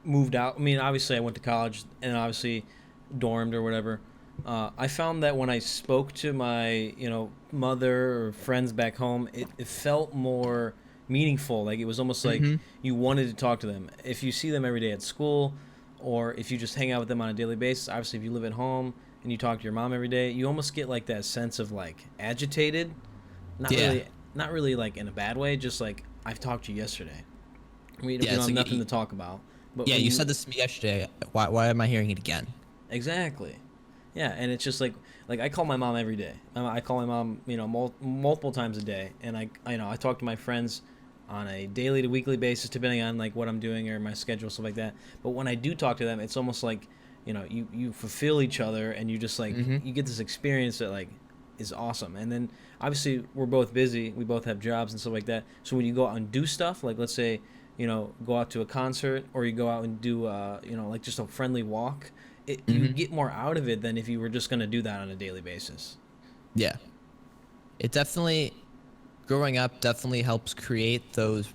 moved out, I mean, obviously I went to college and obviously dormed or whatever. I found that when I spoke to my, mother or friends back home, it felt more meaningful. Like it was almost like Mm-hmm. you wanted to talk to them. If you see them every day at school, or if you just hang out with them on a daily basis, obviously if you live at home and you talk to your mom every day, you almost get like that sense of like agitated. Not Yeah. really, not really like in a bad way. Just like I've talked to you yesterday. We Yeah. don't It's have like, nothing to talk about. But yeah, when you you said this to me yesterday. Why am I hearing it again? exactly, yeah, and it's just like I call my mom every day. I call my mom, multiple times a day, and I talk to my friends on a daily to weekly basis, depending on like what I'm doing or my schedule, stuff like that. But when I do talk to them, it's almost like you fulfill each other, and you just like Mm-hmm. you get this experience that like is awesome. And then obviously we're both busy, we both have jobs and stuff like that. So when you go out and do stuff, like let's say go out to a concert or you go out and do like just a friendly walk, you Mm-hmm. get more out of it than if you were just going to do that on a daily basis. Yeah. It definitely growing up definitely helps create those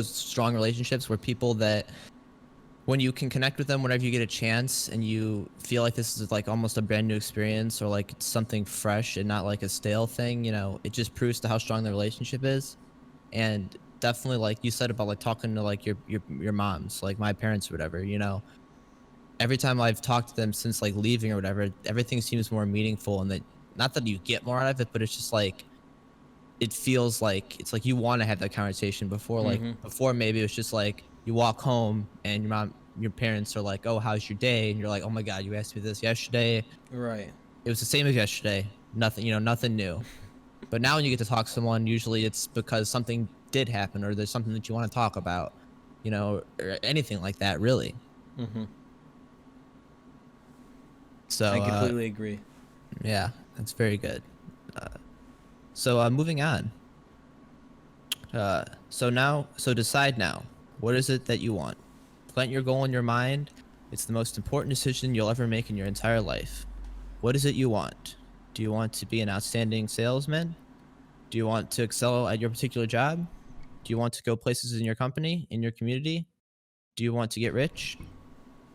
strong relationships where people that when you can connect with them whenever you get a chance and you feel like this is like almost a brand new experience or like it's something fresh and not like a stale thing, it just proves to how strong the relationship is. And definitely like you said about like talking to like your moms, like my parents or whatever, every time I've talked to them since like leaving or whatever, everything seems more meaningful and that not that you get more out of it, but it's just like it feels like it's like you want to have that conversation before Mm-hmm. before maybe it was just like you walk home and your parents are like, oh, how's your day, and you're like, oh my god, you asked me this yesterday. Right. It was the same as yesterday, nothing, nothing new. But now when you get to talk to someone, usually it's because something did happen or there's something that you want to talk about, or anything like that really. Mm-hmm. I So completely agree. yeah, that's very good. uh, so moving on. So decide now. What is it that you want? Plant your goal in your mind. It's the most important decision you'll ever make in your entire life. What is it you want? Do you want to be an outstanding salesman? Do you want to excel at your particular job? Do you want to go places in your company, in your community? Do you want to get rich?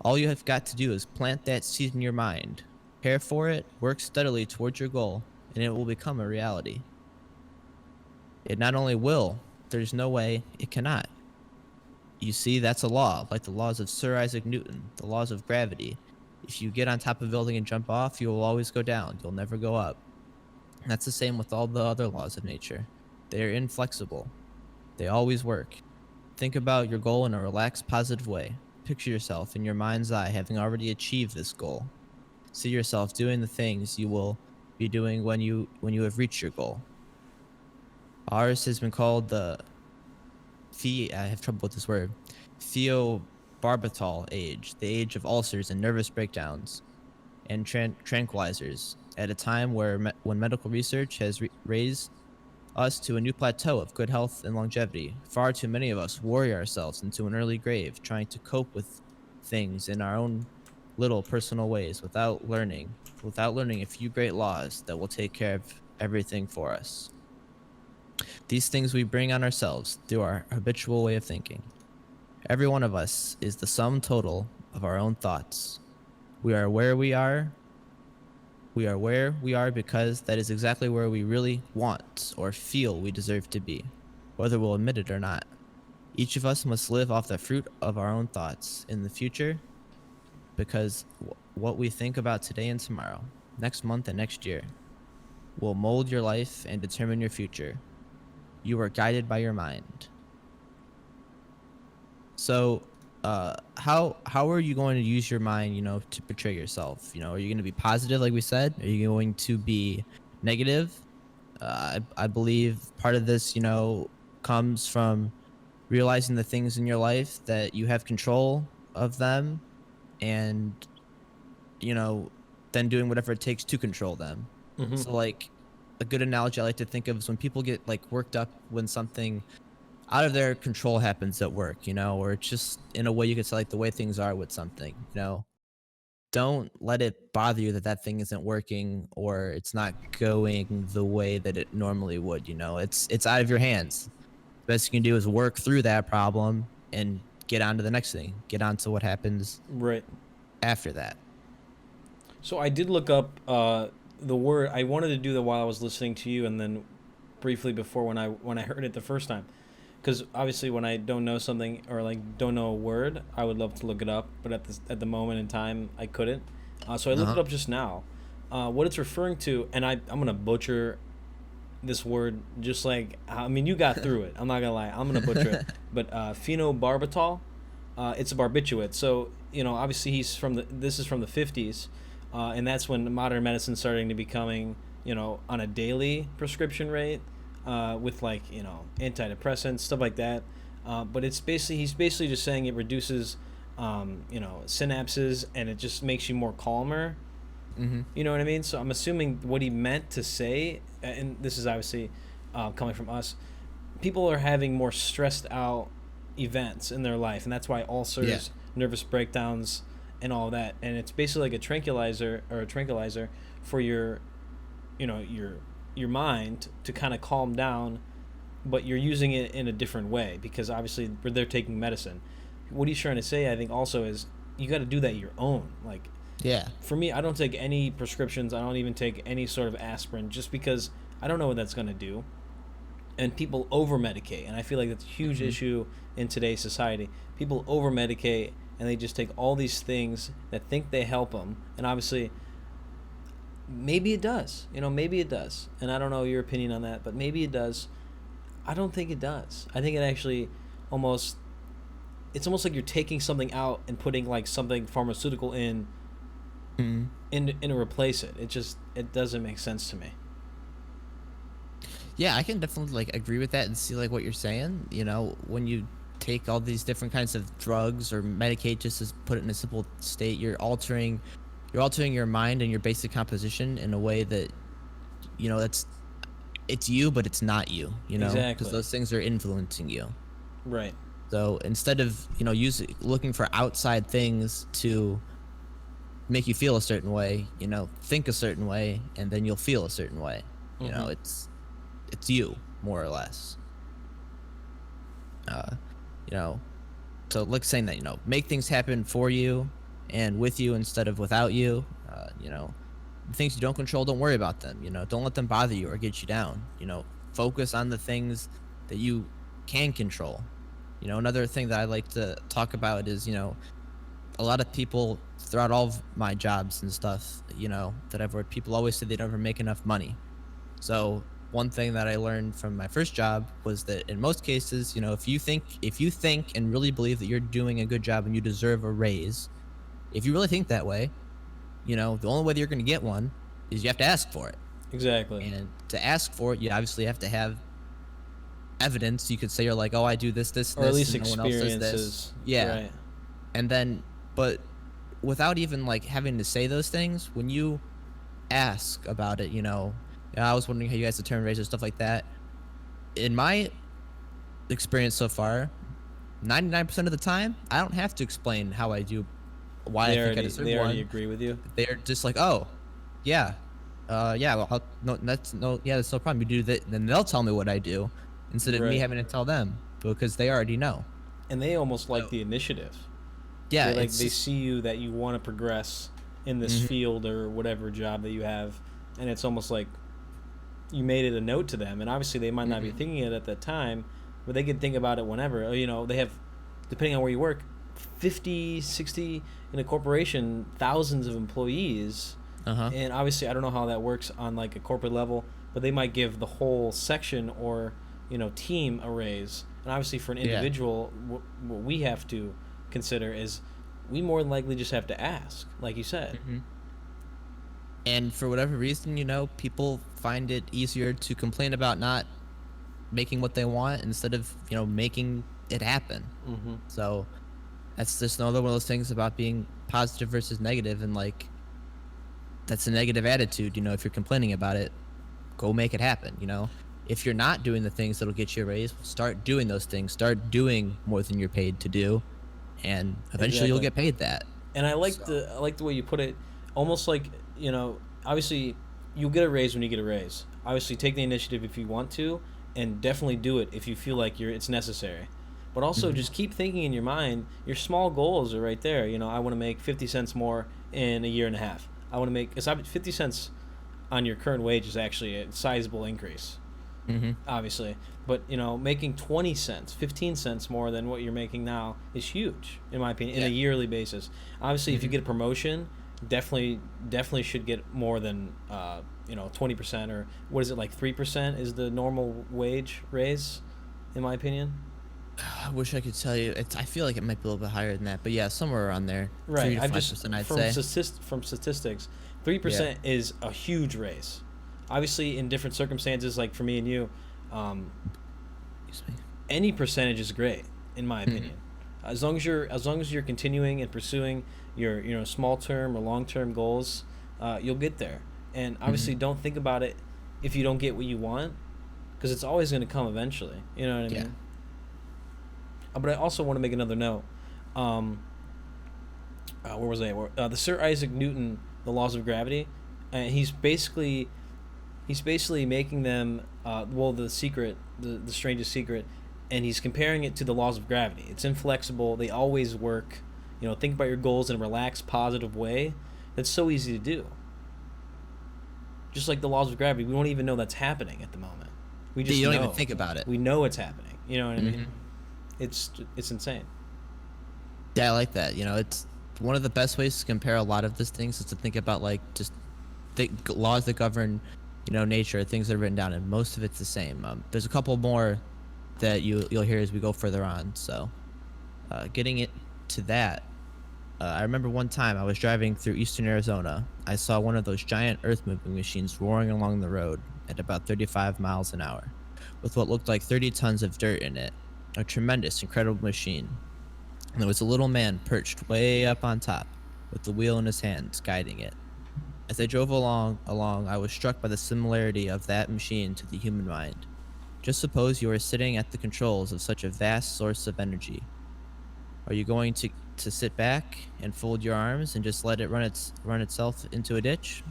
All you have got to do is plant that seed in your mind. Prepare for it, work steadily towards your goal, and it will become a reality. It not only will, there's no way it cannot. You see, that's a law, like the laws of Sir Isaac Newton, the laws of gravity. If you get on top of a building and jump off, you will always go down. You'll never go up. And that's the same with all the other laws of nature. They're inflexible. They always work. Think about your goal in a relaxed, positive way. Picture yourself in your mind's eye having already achieved this goal. See yourself doing the things you will be doing when you have reached your goal. Ours has been called the I have trouble with this word, theobarbital age, the age of ulcers and nervous breakdowns and tranquilizers, at a time where when medical research has raised us to a new plateau of good health and longevity. Far too many of us worry ourselves into an early grave, trying to cope with things in our own little personal ways without learning a few great laws that will take care of everything for us. These things we bring on ourselves through our habitual way of thinking. Every one of us is the sum total of our own thoughts. We are where we are. We are where we are because that is exactly where we really want or feel we deserve to be, whether we'll admit it or not. Each of us must live off the fruit of our own thoughts in the future, because what we think about today and tomorrow, next month and next year, will mold your life and determine your future. You are guided by your mind. So, how are you going to use your mind, to portray yourself? Are you going to be positive, like we said? Are you going to be negative? I believe part of this, comes from realizing the things in your life that you have control of them, and then doing whatever it takes to control them. Mm-hmm. So, like, a good analogy I like to think of is when people get like worked up when something out of their control happens at work, or it's just in a way you could say like the way things are with something, don't let it bother you that that thing isn't working or it's not going the way that it normally would. It's out of your hands. The best you can do is work through that problem and get on to the next thing, get on to what happens Right. after that. So I did look up the word. I wanted to do that while I was listening to you, and then briefly before when I heard it the first time, because obviously when I don't know something or like don't know a word, I would love to look it up, but at the moment in time I couldn't. So I looked it up just now. What it's referring to, and I'm gonna butcher this word, just like you got through it. I'm not gonna lie, I'm gonna butcher it. But phenobarbital, it's a barbiturate. So obviously this is from the 50s. And that's when modern medicine starting to becoming, on a daily prescription rate, with like, antidepressants, stuff like that. But he's basically just saying it reduces, synapses, and it just makes you more calmer. Mm-hmm. You know what I mean? So I'm assuming what he meant to say, and this is obviously coming from us, people are having more stressed out events in their life, and that's why ulcers, nervous breakdowns, and all that. And it's basically like a tranquilizer for your mind to kind of calm down, but you're using it in a different way because obviously they're taking medicine. What he's trying to say, I think, also is you got to do that your own. Like, for me, I don't take any prescriptions. I don't even take any sort of aspirin just because I don't know what that's going to do. And people over medicate, and I feel like that's a huge issue in today's society. People over medicate, and they just take all these things that think they help them, and obviously maybe it does, maybe it does, and I don't know your opinion on that, but maybe it does. I don't think it does. I think it actually it's almost like you're taking something out and putting like something pharmaceutical in to replace it. It doesn't make sense to me. Yeah, I can definitely like agree with that and see like what you're saying. When you take all these different kinds of drugs or medicate, just to put it in a simple state, you're altering your mind and your basic composition in a way that it's you, but it's not you. Exactly. Because those things are influencing you. Right. So instead of looking for outside things to make you feel a certain way, think a certain way, and then you'll feel a certain way. It's you, more or less. So like saying that, make things happen for you and with you instead of without you. The things you don't control, don't worry about them. Don't let them bother you or get you down. focus on the things that you can control. Another thing that I like to talk about is, a lot of people throughout all of my jobs and stuff, that I've worked, people always say they never make enough money. So one thing that I learned from my first job was that in most cases, if you think and really believe that you're doing a good job and you deserve a raise, if you really think that way, the only way that you're going to get one is you have to ask for it. Exactly. And to ask for it, you obviously have to have evidence. You could say you're like, oh, I do this, this, Or at this, least and no one else does this. experiences. Yeah. Right. And then, but without even like having to say those things, when you ask about it, "Yeah, I was wondering how you guys determine raises, stuff like that." In my experience so far, 99% of the time, I don't have to explain how I do, why I think I deserve They already one. agree with you. They're just like, "Oh, yeah, yeah, well, no, that's no problem. You do that." Then they'll tell me what I do instead of me Right. having to tell them because they already know. And they almost like So, the initiative. yeah, They it's they just, see you that you want to progress in this mhm, field or whatever job that you have, and it's almost like you made it a note to them. And obviously they might not be mhm, thinking it at that time, but they can think about it whenever. They have, depending on where you work, 50, 60 in a corporation, thousands of employees. uh-huh, And obviously I don't know how that works on like a corporate level, but they might give the whole section or team a raise. And obviously for an yeah. individual, what we have to consider is we more than likely just have to ask, like you said. Mhm. And for whatever reason, people find it easier to complain about not making what they want instead of, making it happen. Hmm. So that's just another one of those things about being positive versus negative, and like that's a negative attitude. If you're complaining about it, go make it happen. If you're not doing the things that'll get you a raise, start doing those things. Start doing more than you're paid to do, and eventually you'll Exactly. get paid that. And So, I like the way you put it, almost like obviously you get a raise when you get a raise. Obviously, take the initiative if you want to, and definitely do it if you feel like it's necessary. But also, mhm. just keep thinking in your mind. Your small goals are right there. I want to make 50 cents more in a year and a half. I want to make, because 50 cents on your current wage is actually a sizable increase, Mhm. obviously. But making 20 cents, 15 cents more than what you're making now is huge, in my opinion, in a Yeah. yearly basis. Obviously, if you Mhm. get a promotion, definitely should get more than 20%, or what is it, like 3% is the normal wage raise, in my opinion. I wish I could tell you. I feel like it might be a little bit higher than that, but yeah, somewhere around there, three Right. to I've five just percent, I'd say. from statistics, Yeah. 3% is a huge raise. Obviously, in different circumstances, like for me and you, um, Excuse me. any percentage is great, in my Mhm. opinion. As long as you're continuing and pursuing your small term or long term goals, you'll get there. And obviously, Mhm. don't think about it if you don't get what you want, because it's always going to come eventually. You know what I Yeah. mean? But I also want to make another note. Um, where was I? The Sir Isaac Newton, the laws of gravity, and he's basically making them the secret, the strangest secret, and he's comparing it to the laws of gravity. It's inflexible, they always work. Think about your goals in a relaxed, positive way. That's so easy to do. Just like the laws of gravity, we don't even know that's happening at the moment. We Yeah, just you don't even know. think about it. We know it's happening. You know what I mean? Mhm. It's insane. Yeah, I like that. It's one of the best ways to compare a lot of these things is to think about like just the laws that govern, nature, things that are written down, and most of it's the same. There's a couple more that you'll hear as we go further on. So, getting it to that, I remember one time I was driving through eastern Arizona. I saw one of those giant earth moving machines roaring along the road at about 35 miles an hour, with what looked like 30 tons of dirt in it. A tremendous, incredible machine. And there was a little man perched way up on top, with the wheel in his hands, guiding it. As I drove along, I was struck by the similarity of that machine to the human mind. Just suppose you are sitting at the controls of such a vast source of energy. Are you going to sit back and fold your arms and just let it run itself into a ditch?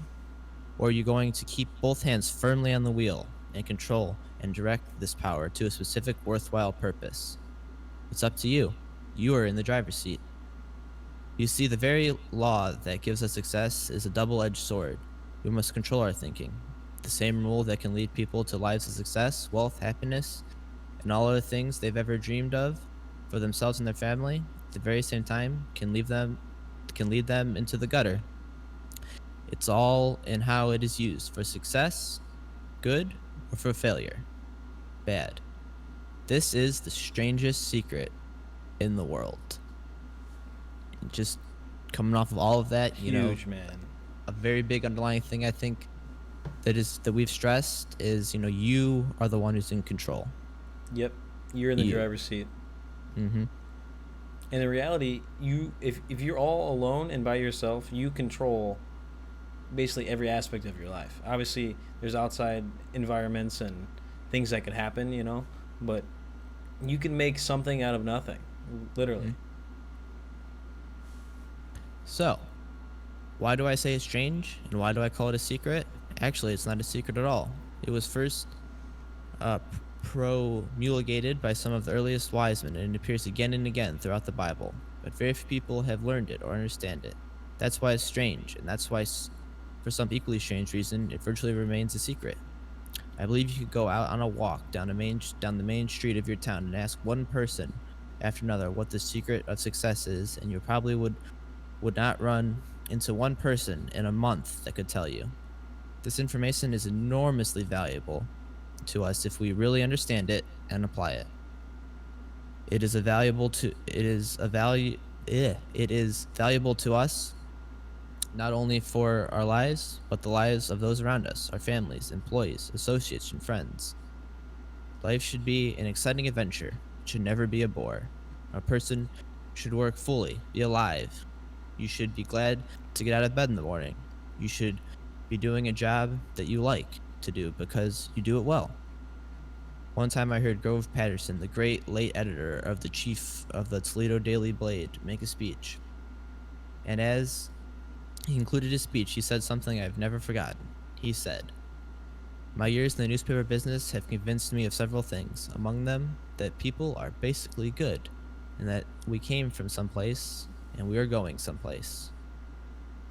Or are you going to keep both hands firmly on the wheel and control and direct this power to a specific worthwhile purpose? It's up to you. You are in the driver's seat. You see, the very law that gives us success is a double-edged sword. We must control our thinking. The the same rule that can lead people to lives of success, wealth, happiness, and all other things they've ever dreamed of for themselves and their family, at the very same time can lead them into the gutter. It's all in how it is used for success, good, or for failure, bad. This is the strangest secret in the world. Just coming off of all of that, Huge, man. a very big underlying thing I think that we've stressed is, you are the one who's in control. Yep, you're in the You. driver's seat. Mm-hmm. And in reality, if you're all alone and by yourself, you control basically every aspect of your life. Obviously, there's outside environments and things that could happen, but you can make something out of nothing, literally. Mm-hmm. So, why do I say it's strange, and why do I call it a secret? Actually, it's not a secret at all. It was first promulgated by some of the earliest wise men, and it appears again and again throughout the Bible. But very few people have learned it or understand it. That's why it's strange, and that's why, for some equally strange reason, it virtually remains a secret. I believe you could go out on a walk down the main street of your town and ask one person after another what the secret of success is, and you probably would not run into one person in a month that could tell you. This information is enormously valuable to us if we really understand it and apply it. It is valuable to us not only for our lives, but the lives of those around us, our families, employees, associates, and friends. Life should be an exciting adventure. It should never be a bore. A person should work fully, be alive. You should be glad to get out of bed in the morning. You should be doing a job that you like to do because you do it well. One time I heard Grove Patterson, the great late editor of the chief of the Toledo Daily Blade, make a speech. And as he concluded his speech, he said something I've never forgotten. He said, "My years in the newspaper business have convinced me of several things, among them that people are basically good, and that we came from someplace and we are going someplace.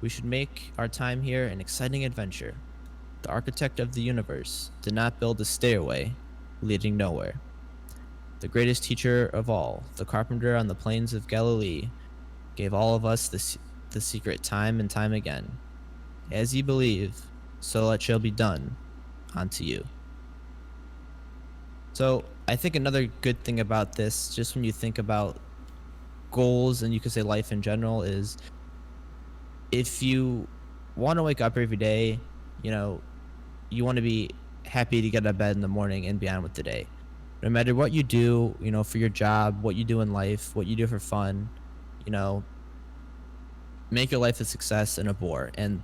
We should make our time here an exciting adventure. The architect of the universe did not build a stairway leading nowhere. The greatest teacher of all, the carpenter on the plains of Galilee, gave all of us the secret time and time again. As ye believe, so it shall be done unto you." So I think another good thing about this, just when you think about goals and you could say life in general, is if you want to wake up every day, you want to be happy to get out of bed in the morning and be on with the day. No matter what you do, for your job, what you do in life, what you do for fun, make your life a success and a bore. And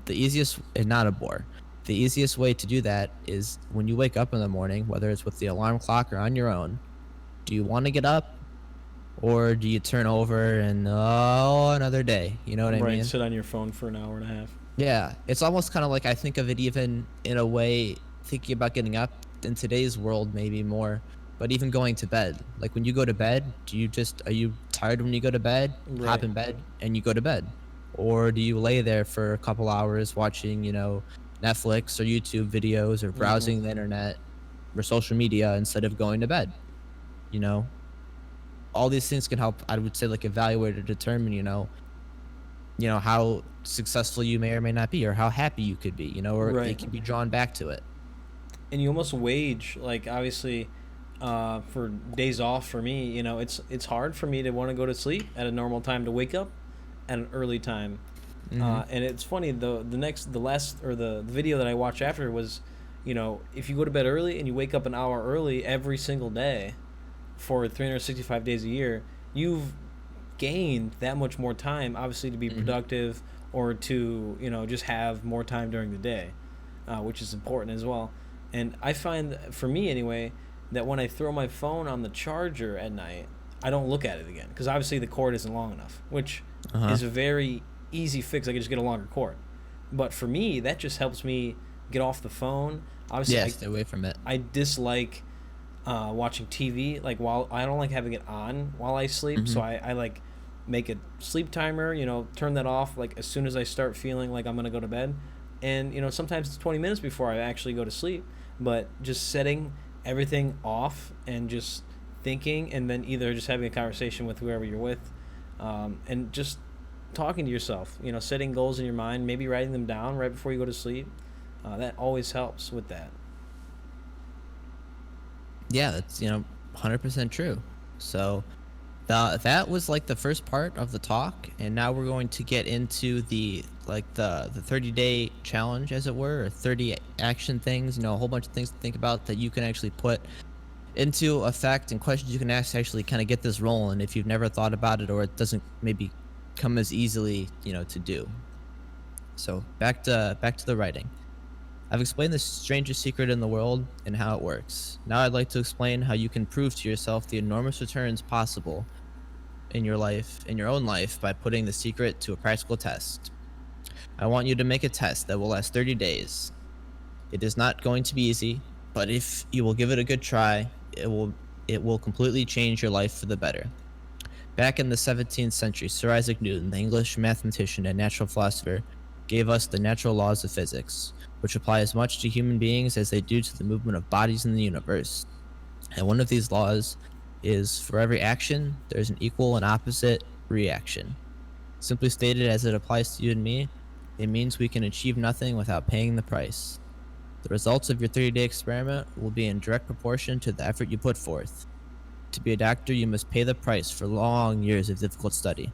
not a bore. The easiest way to do that is when you wake up in the morning, whether it's with the alarm clock or on your own, do you want to get up? Or do you turn over and, another day? You know what I mean? Right, sit on your phone for an hour and a half. Yeah, it's almost kind of like I think of it even in a way, thinking about getting up in today's world maybe more, but even going to bed. Like when you go to bed, are you tired when you go to bed? Right. Hop in bed and you go to bed? Or do you lay there for a couple hours watching, Netflix or YouTube videos or browsing the internet or social media instead of going to bed? All these things can help, I would say, like evaluate or determine, how successful you may or may not be, or how happy you could be, or Right. they can be drawn back to it. And you almost wage, like, obviously, for days off for me, it's hard for me to want to go to sleep at a normal time, to wake up at an early time. And it's funny, the video that I watched after was, if you go to bed early and you wake up an hour early every single day for 365 days a year, you've gained that much more time, obviously, to be productive or to, just have more time during the day, which is important as well. And I find, for me anyway, that when I throw my phone on the charger at night, I don't look at it again, because obviously the cord isn't long enough, which is a very easy fix. I can just get a longer cord. But for me, that just helps me get off the phone. Obviously, Stay away from it. I dislike watching TV. Like, while I don't like having it on while I sleep, so I like make a sleep timer. Turn that off like as soon as I start feeling like I'm gonna go to bed. And sometimes it's 20 minutes before I actually go to sleep, but just setting everything off and just thinking, and then either just having a conversation with whoever you're with, and just talking to yourself, setting goals in your mind, maybe writing them down right before you go to sleep. That always helps with that. Yeah, that's 100% true. So that was like the first part of the talk, and now we're going to get into the 30-day challenge, as it were, or 30 action things. A whole bunch of things to think about that you can actually put into effect, and questions you can ask to actually kind of get this rolling if you've never thought about it, or it doesn't maybe come as easily to do. So back to the writing. I've explained the strangest secret in the world and how it works. Now I'd like to explain how you can prove to yourself the enormous returns possible in your own life, by putting the secret to a practical test. I want you to make a test that will last 30 days. It is not going to be easy, but if you will give it a good try, it will completely change your life for the better. Back in the 17th century, Sir Isaac Newton, the English mathematician and natural philosopher, gave us the natural laws of physics, which apply as much to human beings as they do to the movement of bodies in the universe. And one of these laws is, for every action, there's an equal and opposite reaction. Simply stated, as it applies to you and me, it means we can achieve nothing without paying the price. The results of your 30-day experiment will be in direct proportion to the effort you put forth. To be a doctor, you must pay the price for long years of difficult study.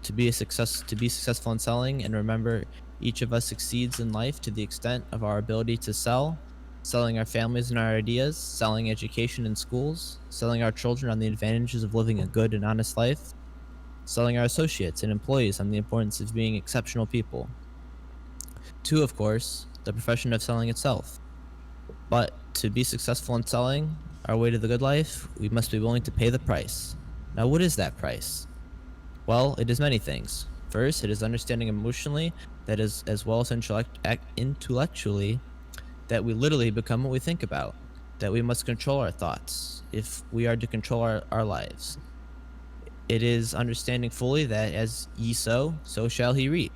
To be successful in selling, and remember, each of us succeeds in life to the extent of our ability to sell, selling our families and our ideas, selling education in schools, selling our children on the advantages of living a good and honest life, selling our associates and employees on the importance of being exceptional people. Two, of course, the profession of selling itself. But to be successful in selling our way to the good life, we must be willing to pay the price. Now, what is that price? Well, it is many things. First, it is understanding emotionally, that is, as well as intellectually, that we literally become what we think about, that we must control our thoughts if we are to control our lives. It is understanding fully that as ye sow, so shall he reap.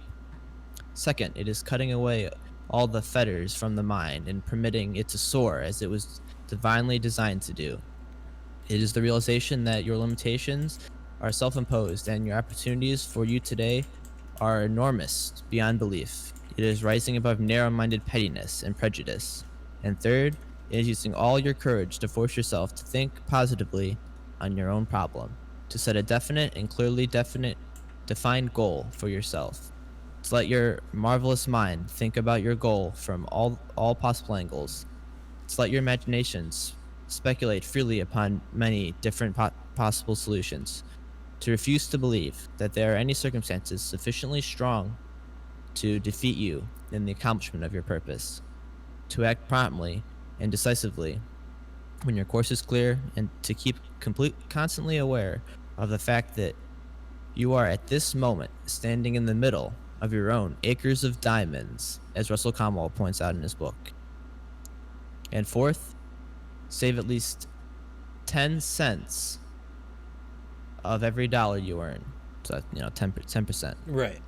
Second, it is cutting away all the fetters from the mind and permitting it to soar as it was divinely designed to do. It is the realization that your limitations are self-imposed and your opportunities for you today are enormous beyond belief. It is rising above narrow-minded pettiness and prejudice. And third, it is using all your courage to force yourself to think positively on your own problem, to set a definite and clearly defined goal for yourself. To let your marvelous mind think about your goal from all possible angles. To let your imaginations speculate freely upon many different possible solutions. To refuse to believe that there are any circumstances sufficiently strong to defeat you in the accomplishment of your purpose. To act promptly and decisively when your course is clear, and to keep constantly aware of the fact that you are at this moment standing in the middle of your own acres of diamonds, as Russell Conwell points out in his book. And fourth, save at least 10 cents of every dollar you earn. So 10%. Right.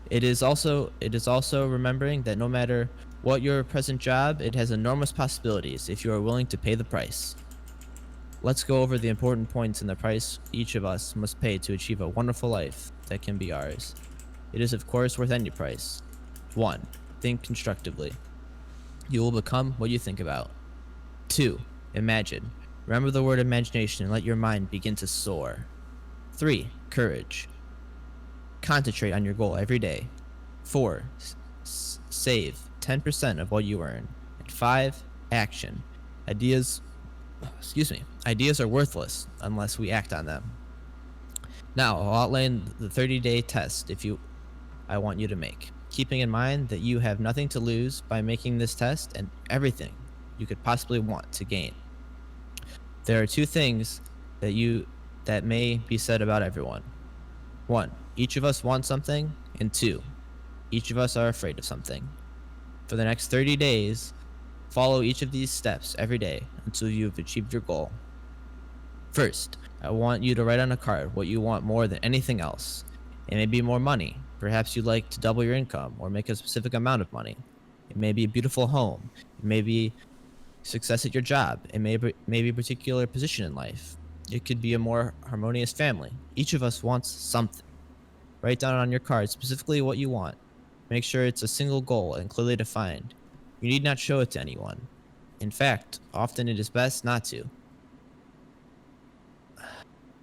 It is also remembering that no matter what your present job, it has enormous possibilities if you are willing to pay the price. Let's go over the important points in the price each of us must pay to achieve a wonderful life that can be ours. It is, of course, worth any price. 1. Think constructively. You will become what you think about. 2. Imagine. Remember the word imagination and let your mind begin to soar. 3. Courage. Concentrate on your goal every day. 4. Save 10% of what you earn. And 5. Action. Ideas are worthless unless we act on them. Now, I'll outline the 30-day test I want you to make, keeping in mind that you have nothing to lose by making this test and everything you could possibly want to gain. There are 2 things that may be said about everyone. 1. Each of us wants something, and 2. Each of us are afraid of something. For the next 30 days, follow each of these steps every day until you've achieved your goal. First, I want you to write on a card what you want more than anything else. It may be more money, Perhaps you'd like to double your income or make a specific amount of money. It may be a beautiful home. It may be success at your job. It may be a particular position in life. It could be a more harmonious family. Each of us wants something. Write down on your card specifically what you want. Make sure it's a single goal and clearly defined. You need not show it to anyone. In fact, often it is best not to.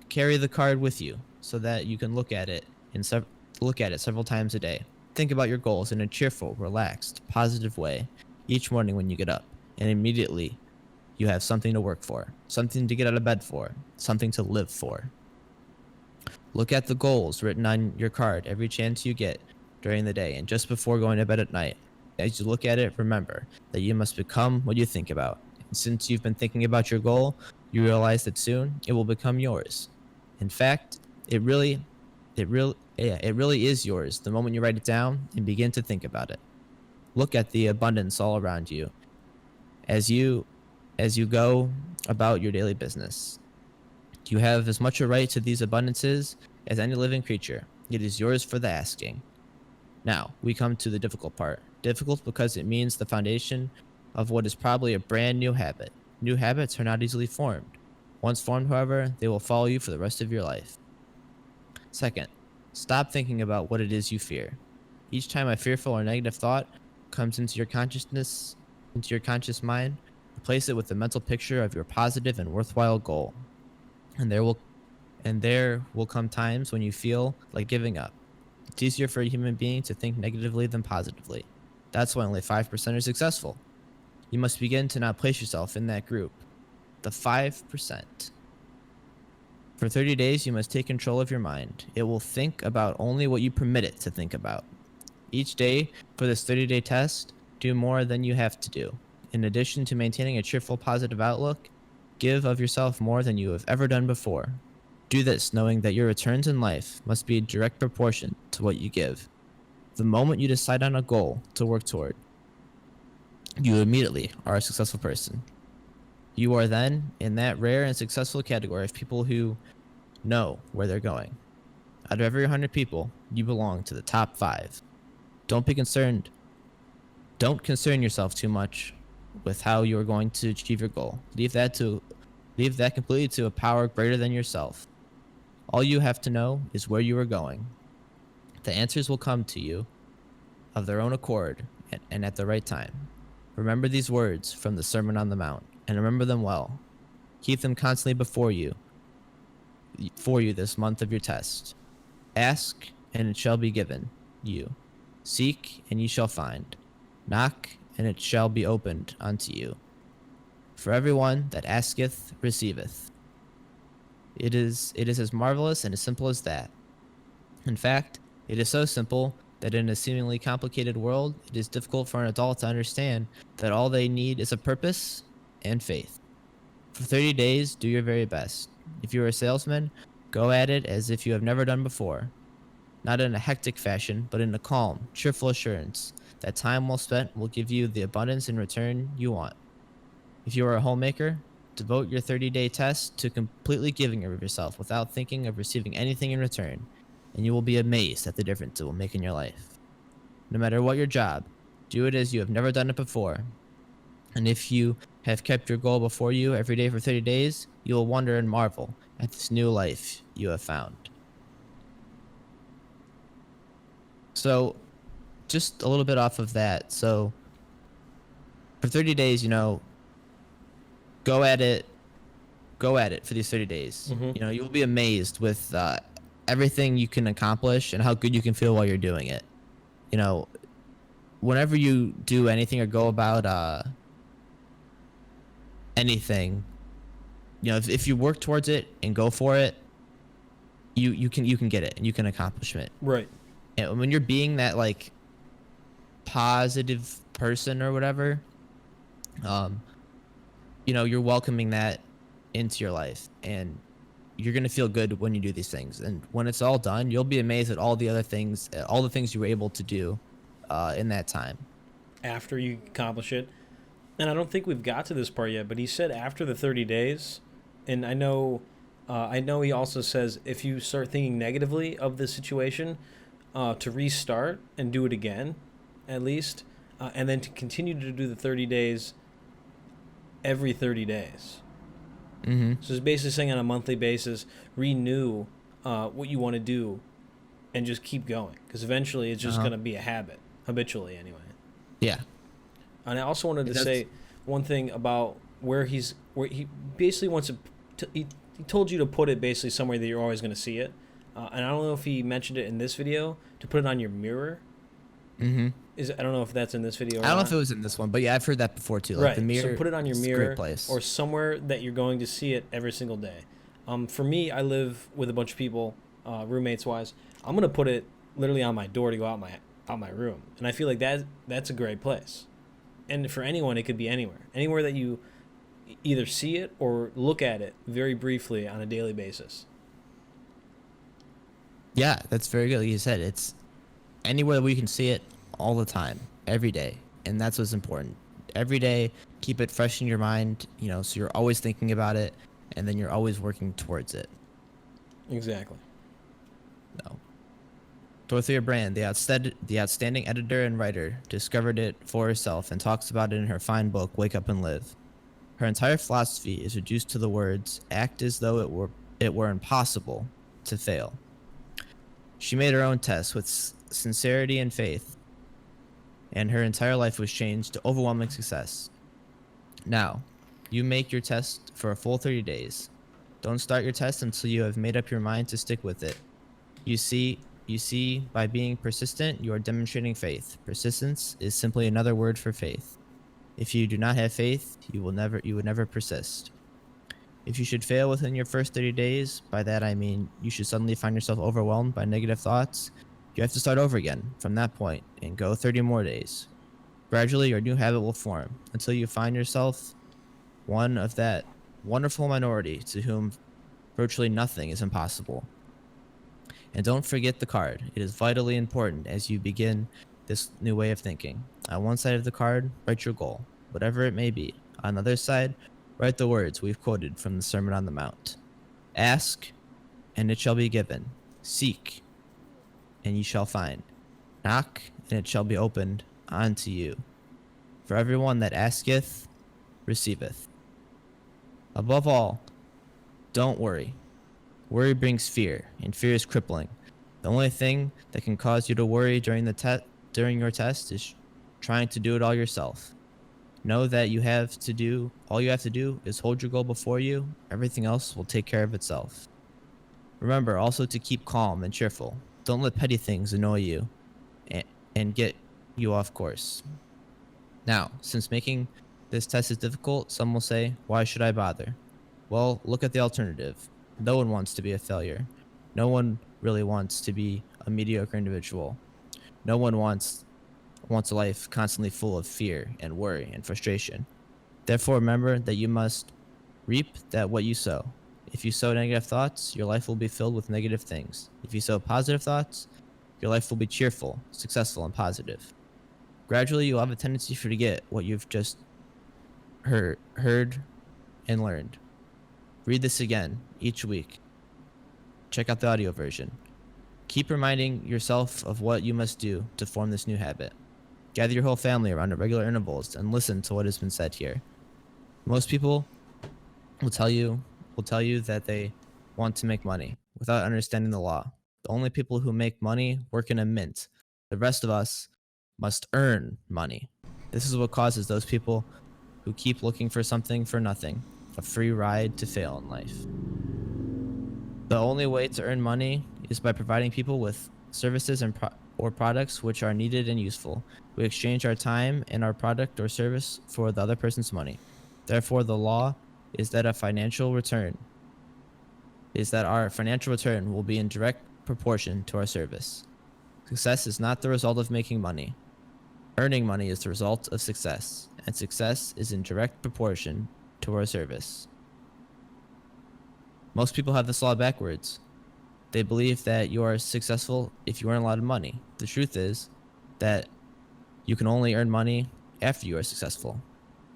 Carry the card with you so that you can look at it several times a day. Think about your goals in a cheerful, relaxed, positive way each morning when you get up, and immediately you have something to work for, something to get out of bed for, something to live for. Look at the goals written on your card every chance you get during the day and just before going to bed at night. As you look at it, remember that you must become what you think about. And since you've been thinking about your goal, you realize that soon it will become yours. In fact, it really is yours the moment you write it down and begin to think about it. Look at the abundance all around you as you go about your daily business. You have as much a right to these abundances as any living creature. It is yours for the asking. Now, we come to the difficult part. Difficult because it means the foundation of what is probably a brand new habit. New habits are not easily formed. Once formed, however, they will follow you for the rest of your life. Second, stop thinking about what it is you fear. Each time a fearful or negative thought comes into your consciousness, into your conscious mind, replace it with a mental picture of your positive and worthwhile goal. And there will come times when you feel like giving up. It's easier for a human being to think negatively than positively. That's why only 5% are successful. You must begin to not place yourself in that group. The 5%. For 30 days, you must take control of your mind. It will think about only what you permit it to think about. Each day for this 30-day test, do more than you have to do. In addition to maintaining a cheerful, positive outlook, give of yourself more than you have ever done before. Do this knowing that your returns in life must be in direct proportion to what you give. The moment you decide on a goal to work toward, you immediately are a successful person. You are then in that rare and successful category of people who know where they're going. Out of every 100 people, you belong to the top 5. Don't concern yourself too much with how you are going to achieve your goal. Leave that completely to a power greater than yourself. All you have to know is where you are going. The answers will come to you of their own accord and at the right time. Remember these words from the Sermon on the Mount, and remember them well. Keep them constantly before you this month of your test. Ask, and it shall be given you. Seek, and ye shall find. Knock, and it shall be opened unto you. For everyone that asketh receiveth. It is as marvelous and as simple as that. In fact, it is so simple that in a seemingly complicated world, it is difficult for an adult to understand that all they need is a purpose and faith. For 30 days, do your very best. If you are a salesman, go at it as if you have never done before. Not in a hectic fashion, but in a calm, cheerful assurance that time well spent will give you the abundance in return you want. If you are a homemaker, devote your 30-day test to completely giving of yourself without thinking of receiving anything in return, and you will be amazed at the difference it will make in your life. No matter what your job, do it as you have never done it before. And if you have kept your goal before you every day for 30 days, you will wonder and marvel at this new life you have found. So, just a little bit off of that. So, for 30 days, go at it for these 30 days. Mm-hmm. You'll be amazed with everything you can accomplish and how good you can feel while you're doing it. Whenever you do anything or go about anything, if you work towards it and go for it, you can get it and you can accomplish it. Right. And when you're being that like positive person or whatever, you're welcoming that into your life, and you're going to feel good when you do these things. And when it's all done, you'll be amazed at all the things you were able to do in that time. After you accomplish it. And I don't think we've got to this part yet, but he said after the 30 days, and I know he also says if you start thinking negatively of the situation, to restart and do it again, at least, and then to continue to do the 30 days every 30 days. Mm-hmm. So it's basically saying on a monthly basis, renew what you want to do and just keep going. Because eventually it's just Uh-huh. going to be a habit, habitually anyway. Yeah. And I also wanted to That's say one thing about where he basically wants he told you to put it basically somewhere that you're always going to see it. And I don't know if he mentioned it in this video to put it on your mirror. Mm-hmm. I don't know if that's in this video or I don't know not. if it was in this one, but yeah, I've heard that before too. Like Right. the mirror. So put it on your is a mirror great place. or somewhere that you're going to see it every single day. For me, I live with a bunch of people, roommates wise. I'm gonna put it literally on my door to go out my room, and I feel like that's a great place. And for anyone, it could be anywhere that you either see it or look at it very briefly on a daily basis. Yeah, that's very good. Like you said, it's anywhere we can see it all the time, every day, and that's what's important. Every day, keep it fresh in your mind. So you're always thinking about it, and then you're always working towards it. Exactly. No. Dorothea Brand, the outstanding editor and writer, discovered it for herself and talks about it in her fine book, Wake Up and Live. Her entire philosophy is reduced to the words, act as though it were impossible to fail. She made her own test with sincerity and faith, and her entire life was changed to overwhelming success. Now, you make your test for a full 30 days. Don't start your test until you have made up your mind to stick with it. You see, by being persistent, you are demonstrating faith. Persistence is simply another word for faith. If you do not have faith, you would never persist. If you should fail within your first 30 days, by that I mean you should suddenly find yourself overwhelmed by negative thoughts, you have to start over again from that point and go 30 more days. Gradually, your new habit will form until you find yourself one of that wonderful minority to whom virtually nothing is impossible. And don't forget the card. It is vitally important as you begin this new way of thinking. On one side of the card, write your goal, whatever it may be. On the other side, write the words we've quoted from the Sermon on the Mount. Ask, and it shall be given. Seek, and ye shall find. Knock, and it shall be opened unto you. For everyone that asketh, receiveth. Above all, don't worry. Worry brings fear, and fear is crippling. The only thing that can cause you to worry during your test is trying to do it all yourself. Know that all you have to do is hold your goal before you. Everything else will take care of itself. Remember also to keep calm and cheerful. Don't let petty things annoy you and get you off course. Now, since making this test is difficult, some will say, why should I bother? Well, look at the alternative. No one wants to be a failure. No one really wants to be a mediocre individual. No one wants a life constantly full of fear and worry and frustration. Therefore, remember that you must reap what you sow. If you sow negative thoughts, your life will be filled with negative things. If you sow positive thoughts, your life will be cheerful, successful, and positive. Gradually, you'll have a tendency to forget what you've just heard and learned. Read this again each week. Check out the audio version. Keep reminding yourself of what you must do to form this new habit. Gather your whole family around at regular intervals and listen to what has been said here. Most people will tell you that they want to make money without understanding the law. The only people who make money work in a mint. The rest of us must earn money. This is what causes those people who keep looking for something for nothing, a free ride to fail in life. The only way to earn money is by providing people with services or products which are needed and useful. We exchange our time and our product or service for the other person's money. Therefore, the law is that our financial return will be in direct proportion to our service. Success is not the result of making money. Earning money is the result of success, and success is in direct proportion to our service. Most people have this law backwards. They believe that you are successful if you earn a lot of money. The truth is that you can only earn money after you are successful.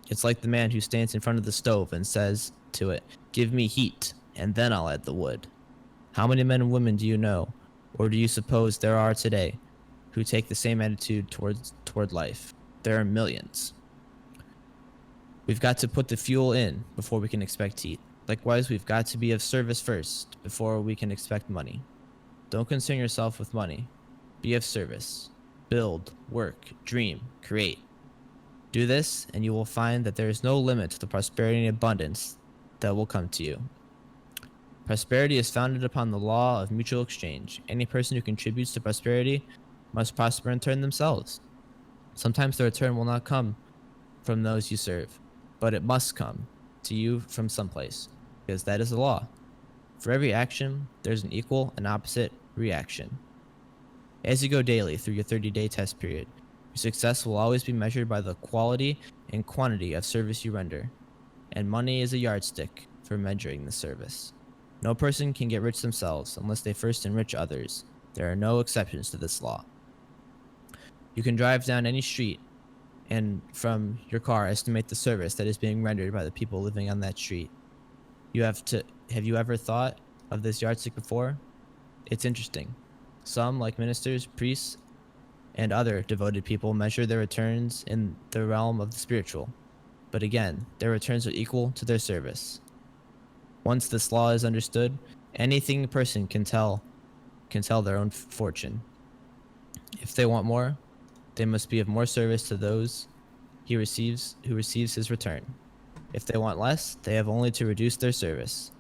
It's like the man who stands in front of the stove and says to it, "Give me heat, and then I'll add the wood." How many men and women do you know Or do you suppose there are today who take the same attitude toward life? There are millions. We've got to put the fuel in before we can expect heat. Likewise, we've got to be of service first before we can expect money. Don't concern yourself with money. Be of service. Build, work, dream, create. Do this, and you will find that there is no limit to the prosperity and abundance that will come to you. Prosperity is founded upon the law of mutual exchange. Any person who contributes to prosperity must prosper in turn themselves. Sometimes the return will not come from those you serve, but it must come to you from someplace, because that is the law. For every action, there's an equal and opposite reaction. As you go daily through your 30-day test period, your success will always be measured by the quality and quantity of service you render, and money is a yardstick for measuring the service. No person can get rich themselves unless they first enrich others. There are no exceptions to this law. You can drive down any street and from your car estimate the service that is being rendered by the people living on that street. Have you ever thought of this yardstick before? It's interesting. Some, like ministers, priests, and other devoted people, measure their returns in the realm of the spiritual. But again, their returns are equal to their service. Once this law is understood, anything a person can tell their own fortune. If they want more, they must be of more service to those who receives his return. If they want less, they have only to reduce their service.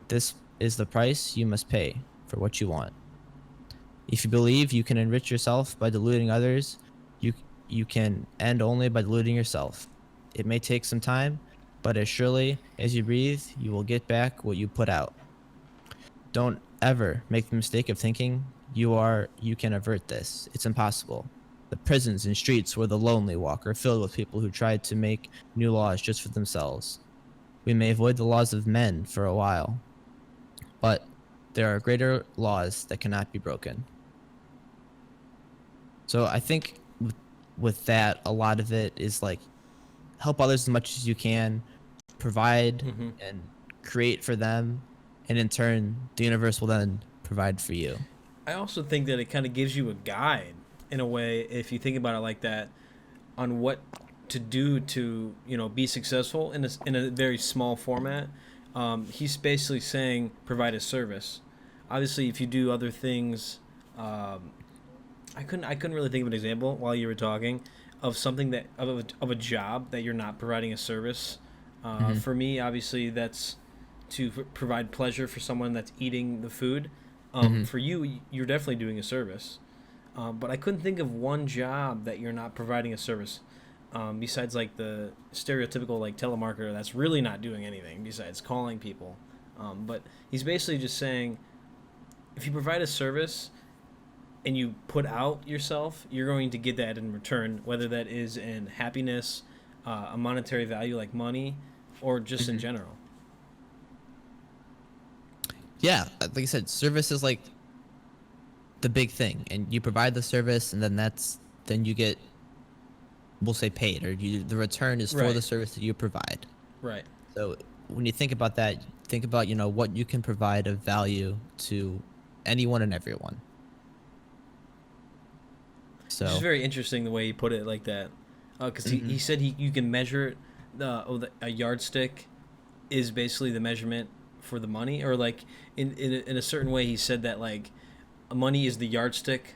This is the price you must pay for what you want. If you believe you can enrich yourself by deluding others, you can end only by deluding yourself. It may take some time, but as surely as you breathe, you will get back what you put out. Don't ever make the mistake of thinking you can avert this. It's impossible. The prisons and streets where the lonely walk are filled with people who try to make new laws just for themselves. We may avoid the laws of men for a while, but there are greater laws that cannot be broken. So I think with that, a lot of it is like help others as much as you can, provide and create for them, and in turn, the universe will then provide for you. I also think that it kind of gives you a guide in a way, if you think about it like that, on what to do to, be successful in a very small format. He's basically saying provide a service. Obviously, if you do other things, I couldn't really think of an example while you were talking of something that of a job that you're not providing a service. For me, obviously, that's to provide pleasure for someone that's eating the food. For you, you're definitely doing a service. But I couldn't think of one job that you're not providing a service. Besides like the stereotypical like telemarketer that's really not doing anything besides calling people. But he's basically just saying, if you provide a service and you put out yourself, you're going to get that in return, whether that is in happiness, a monetary value like money, or just in general. Yeah, like I said, service is like the big thing, and you provide the service, and then you get, we'll say, paid, or the return is for the service that you provide. Right. So when you think about that, think about what you can provide of value to anyone and everyone. So it's very interesting the way he put it like that, because he said you can measure it. A yardstick is basically the measurement for the money, or like in a certain way he said that like money is the yardstick.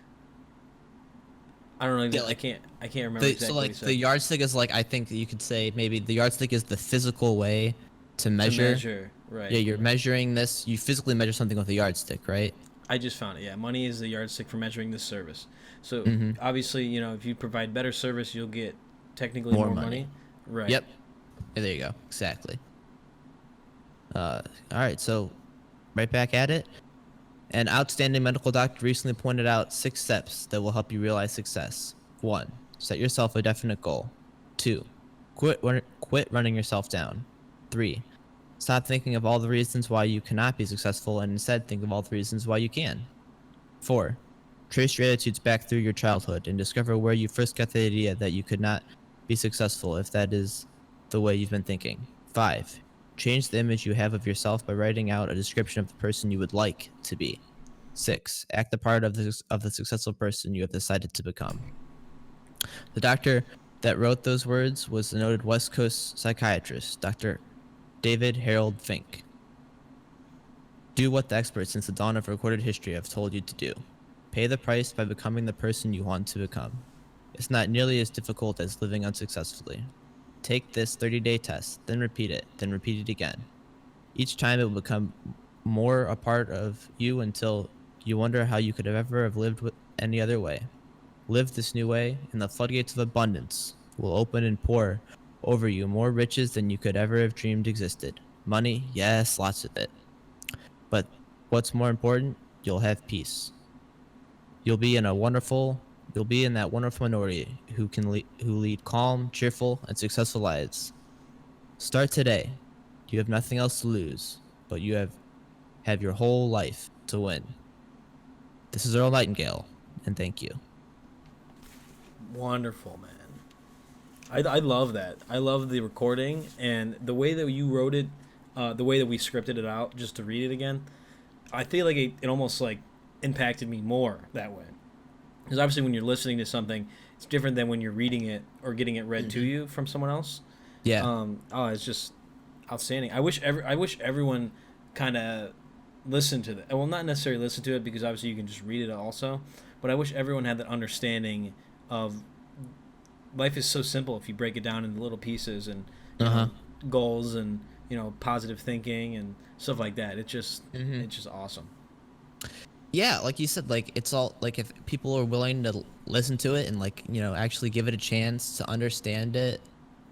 I don't know. Yeah, I can't remember exactly. So like the yardstick is like, I think you could say maybe the yardstick is the physical way to measure. Right. Yeah, you're measuring this. You physically measure something with a yardstick, right? I just found it. Yeah, money is the yardstick for measuring this service. So obviously, if you provide better service, you'll get technically more money. Right. Yep. Yeah, there you go. Exactly. All right. So, right back at it. An outstanding medical doctor recently pointed out 6 steps that will help you realize success. 1. Set yourself a definite goal. 2. Quit running yourself down. 3. Stop thinking of all the reasons why you cannot be successful and instead think of all the reasons why you can. 4. Trace your attitudes back through your childhood and discover where you first got the idea that you could not be successful if that is the way you've been thinking. 5. Change the image you have of yourself by writing out a description of the person you would like to be. 6. Act the part of the successful person you have decided to become. The doctor that wrote those words was the noted West Coast psychiatrist, Dr. David Harold Fink. Do what the experts since the dawn of recorded history have told you to do. Pay the price by becoming the person you want to become. It's not nearly as difficult as living unsuccessfully. Take this 30-day test, then repeat it again. Each time it will become more a part of you until you wonder how you could ever have lived with any other way. Live this new way, and the floodgates of abundance will open and pour over you more riches than you could ever have dreamed existed. Money, yes, lots of it. But what's more important, you'll have peace. You'll be in that wonderful minority who lead calm, cheerful, and successful lives. Start today. You have nothing else to lose, but you have your whole life to win. This is Earl Nightingale, and thank you. Wonderful, man. I love that. I love the recording and the way that you wrote it, the way that we scripted it out just to read it again. I feel like it almost like impacted me more that way. Because obviously when you're listening to something, it's different than when you're reading it or getting it read to you from someone else. Yeah. It's just outstanding. I wish everyone kind of listened to that. Well, not necessarily listen to it because obviously you can just read it also. But I wish everyone had that understanding of life is so simple if you break it down into little pieces and you know, goals and positive thinking and stuff like that. It's just awesome. Yeah, like you said, like it's all like if people are willing to listen to it and like actually give it a chance to understand it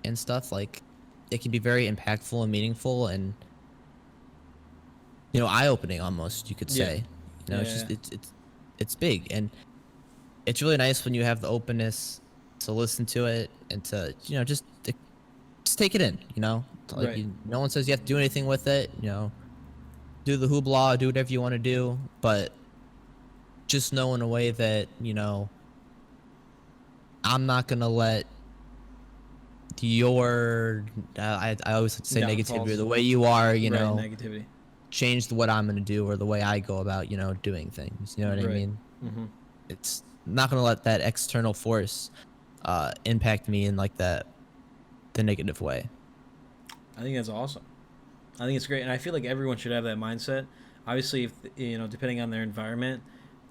and stuff, like it can be very impactful and meaningful and eye-opening almost, you could say. It's big, and it's really nice when you have the openness to listen to it and to just take it in. Like Right. No one says you have to do anything with it. Do the hoopla, do whatever you want to do, but just know in a way that I'm not gonna let your I always like to say negativity, or the way you are, negativity. change what I'm gonna do or the way I go about doing things. You know what I mean? Mm-hmm. It's not gonna let that external force impact me in like the negative way. I think that's awesome. I think it's great, and I feel like everyone should have that mindset. Obviously, if depending on their environment,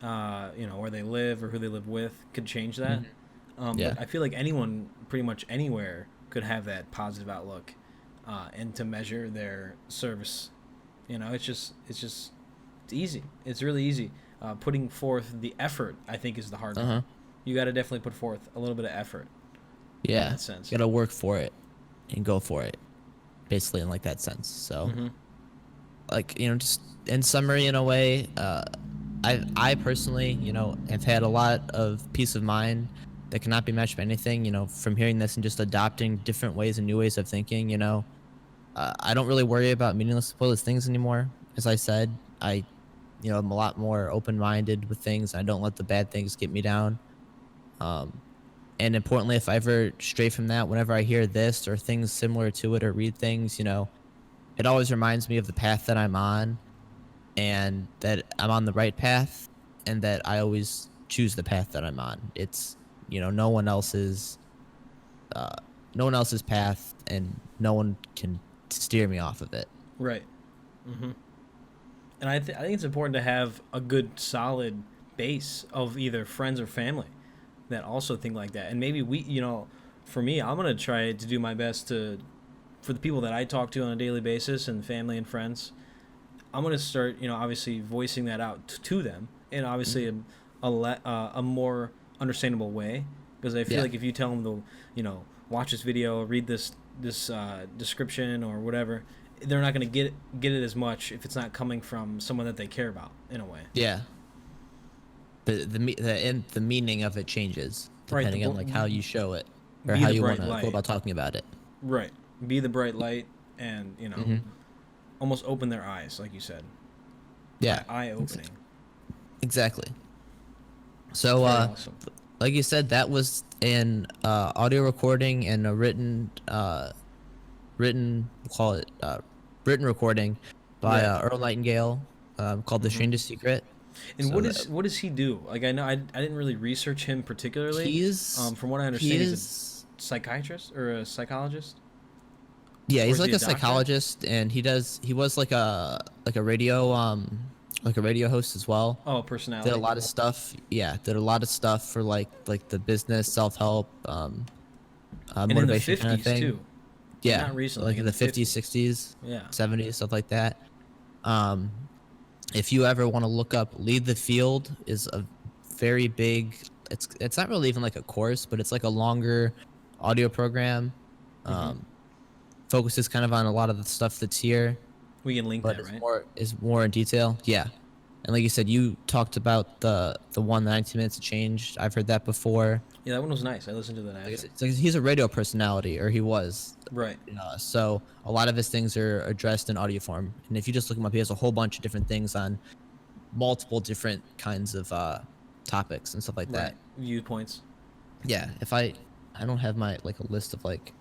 where they live or who they live with, could change that. But I feel like anyone, pretty much anywhere, could have that positive outlook, and to measure their service. It's easy. It's really easy. Putting forth the effort, I think, is the hard part. You got to definitely put forth a little bit of effort. Yeah, in that sense. You got to work for it and go for it, basically in like that sense. So, like just in summary, in a way, I personally, have had a lot of peace of mind that cannot be matched by anything. From hearing this and just adopting different ways and new ways of thinking. I don't really worry about meaningless, pointless things anymore. As I said, I'm a lot more open-minded with things. I don't let the bad things get me down. And importantly, if I ever stray from that, whenever I hear this or things similar to it or read things, it always reminds me of the path that I'm on, and that I'm on the right path, and that I always choose the path that I'm on. It's no one else's path, and no one can steer me off of it. Right. And I think it's important to have a good, solid base of either friends or family that also think like that. And maybe for me, I'm going to try to do my best for the people that I talk to on a daily basis and family and friends, I'm going to start, obviously voicing that out to them in obviously a more understandable way. Because I feel like if you tell them to, watch this video, read this description or whatever, they're not going to get it as much if it's not coming from someone that they care about in a way. Yeah. The meaning of it changes depending on like how you show it or how you want to go about talking about it. Right. Be the bright light and, almost open their eyes, like you said. Yeah. Eye opening. Exactly. So, awesome. Like you said, that was an audio recording and a written recording by Earl Nightingale called The Strangest Secret. And So what does he do? Like I know I didn't really research him particularly. he's From what I he understand, he's a is psychiatrist or a psychologist, yeah, or he's is he like a a doctor? psychologist, and he was like a radio host as well. Oh, Did a personality. lot of stuff. Yeah, did a lot of stuff for like the business, self help, And in the motivation kind of 50s thing. too. Like Yeah, not recently, like like in in the the 50s, 50s. 60s, Yeah. 70s, stuff like that. Um, if you ever want to look up Lead the Field is a very big. It's not really even like a course, but it's like a longer audio program. Mm-hmm. Um, Focuses kind of on a lot of the stuff that's here, We can link but that, right? is more in detail. Yeah, and like you said, you talked about the one 90 minutes to change. I've heard that before. Yeah, that one was nice. I listened to that Like I after. said, it's like he's a radio personality, or he was. Right. So a lot of his things are addressed in audio form, and if you just look him up, he has a whole bunch of different things on multiple different kinds of topics and stuff like Right. that. Viewpoints. Yeah, if I don't have my like a list of like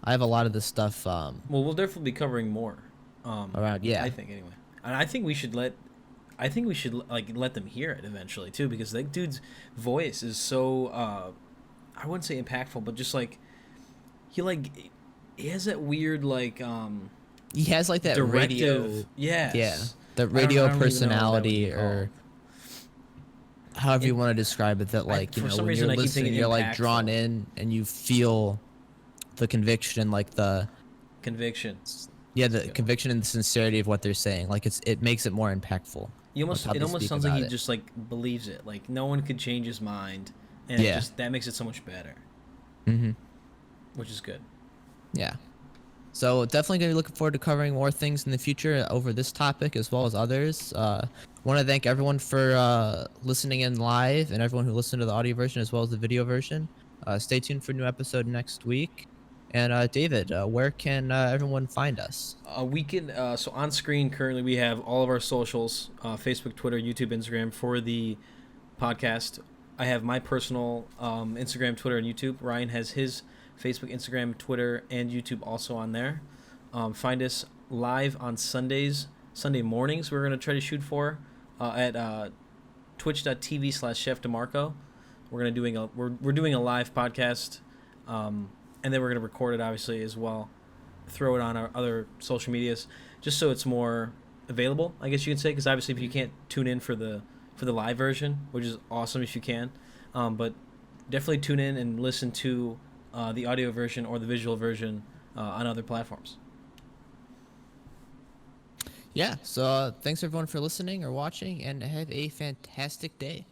I have a lot of this stuff Well, we'll definitely be covering more. around. I Yeah, think anyway, and I think we should like let them hear it eventually too, because that dude's voice is so I wouldn't say impactful, but just like he like he has that weird like he has like that directive. radio. Yeah, Yes. the I radio don't even know what that would be personality, called. or however you And want to describe it. That like for some when reason you're I keep listening, thinking you're like drawn impactful. in, and you feel the conviction, like Conviction. That's a the good one. conviction and the sincerity of what they're saying. Like it makes it more impactful. Like how It they almost speak sounds like about he it. just like believes it. Like no one could change his mind, and it Yeah. just that makes it so much better, Mm-hmm. which is good. Yeah. So definitely going to be looking forward to covering more things in the future over this topic as well as others. Want to thank everyone for listening in live, and everyone who listened to the audio version as well as the video version. Stay tuned for a new episode next week. And David, where can everyone find us? We can so on screen currently we have all of our socials: Facebook, Twitter, YouTube, Instagram for the podcast. I have my personal Instagram, Twitter, and YouTube. Ryan has his Facebook, Instagram, Twitter, and YouTube also on there. Find us live on Sunday mornings. We're going to try to shoot for at twitch.tv/ChefDeMarco. We're doing a live podcast, and then we're going to record it obviously as well. Throw it on our other social medias just so it's more available, I guess you can say, because obviously if you can't tune in for the live version, which is awesome if you can, but definitely tune in and listen to the audio version or the visual version on other platforms. Yeah. So thanks everyone for listening or watching, and have a fantastic day.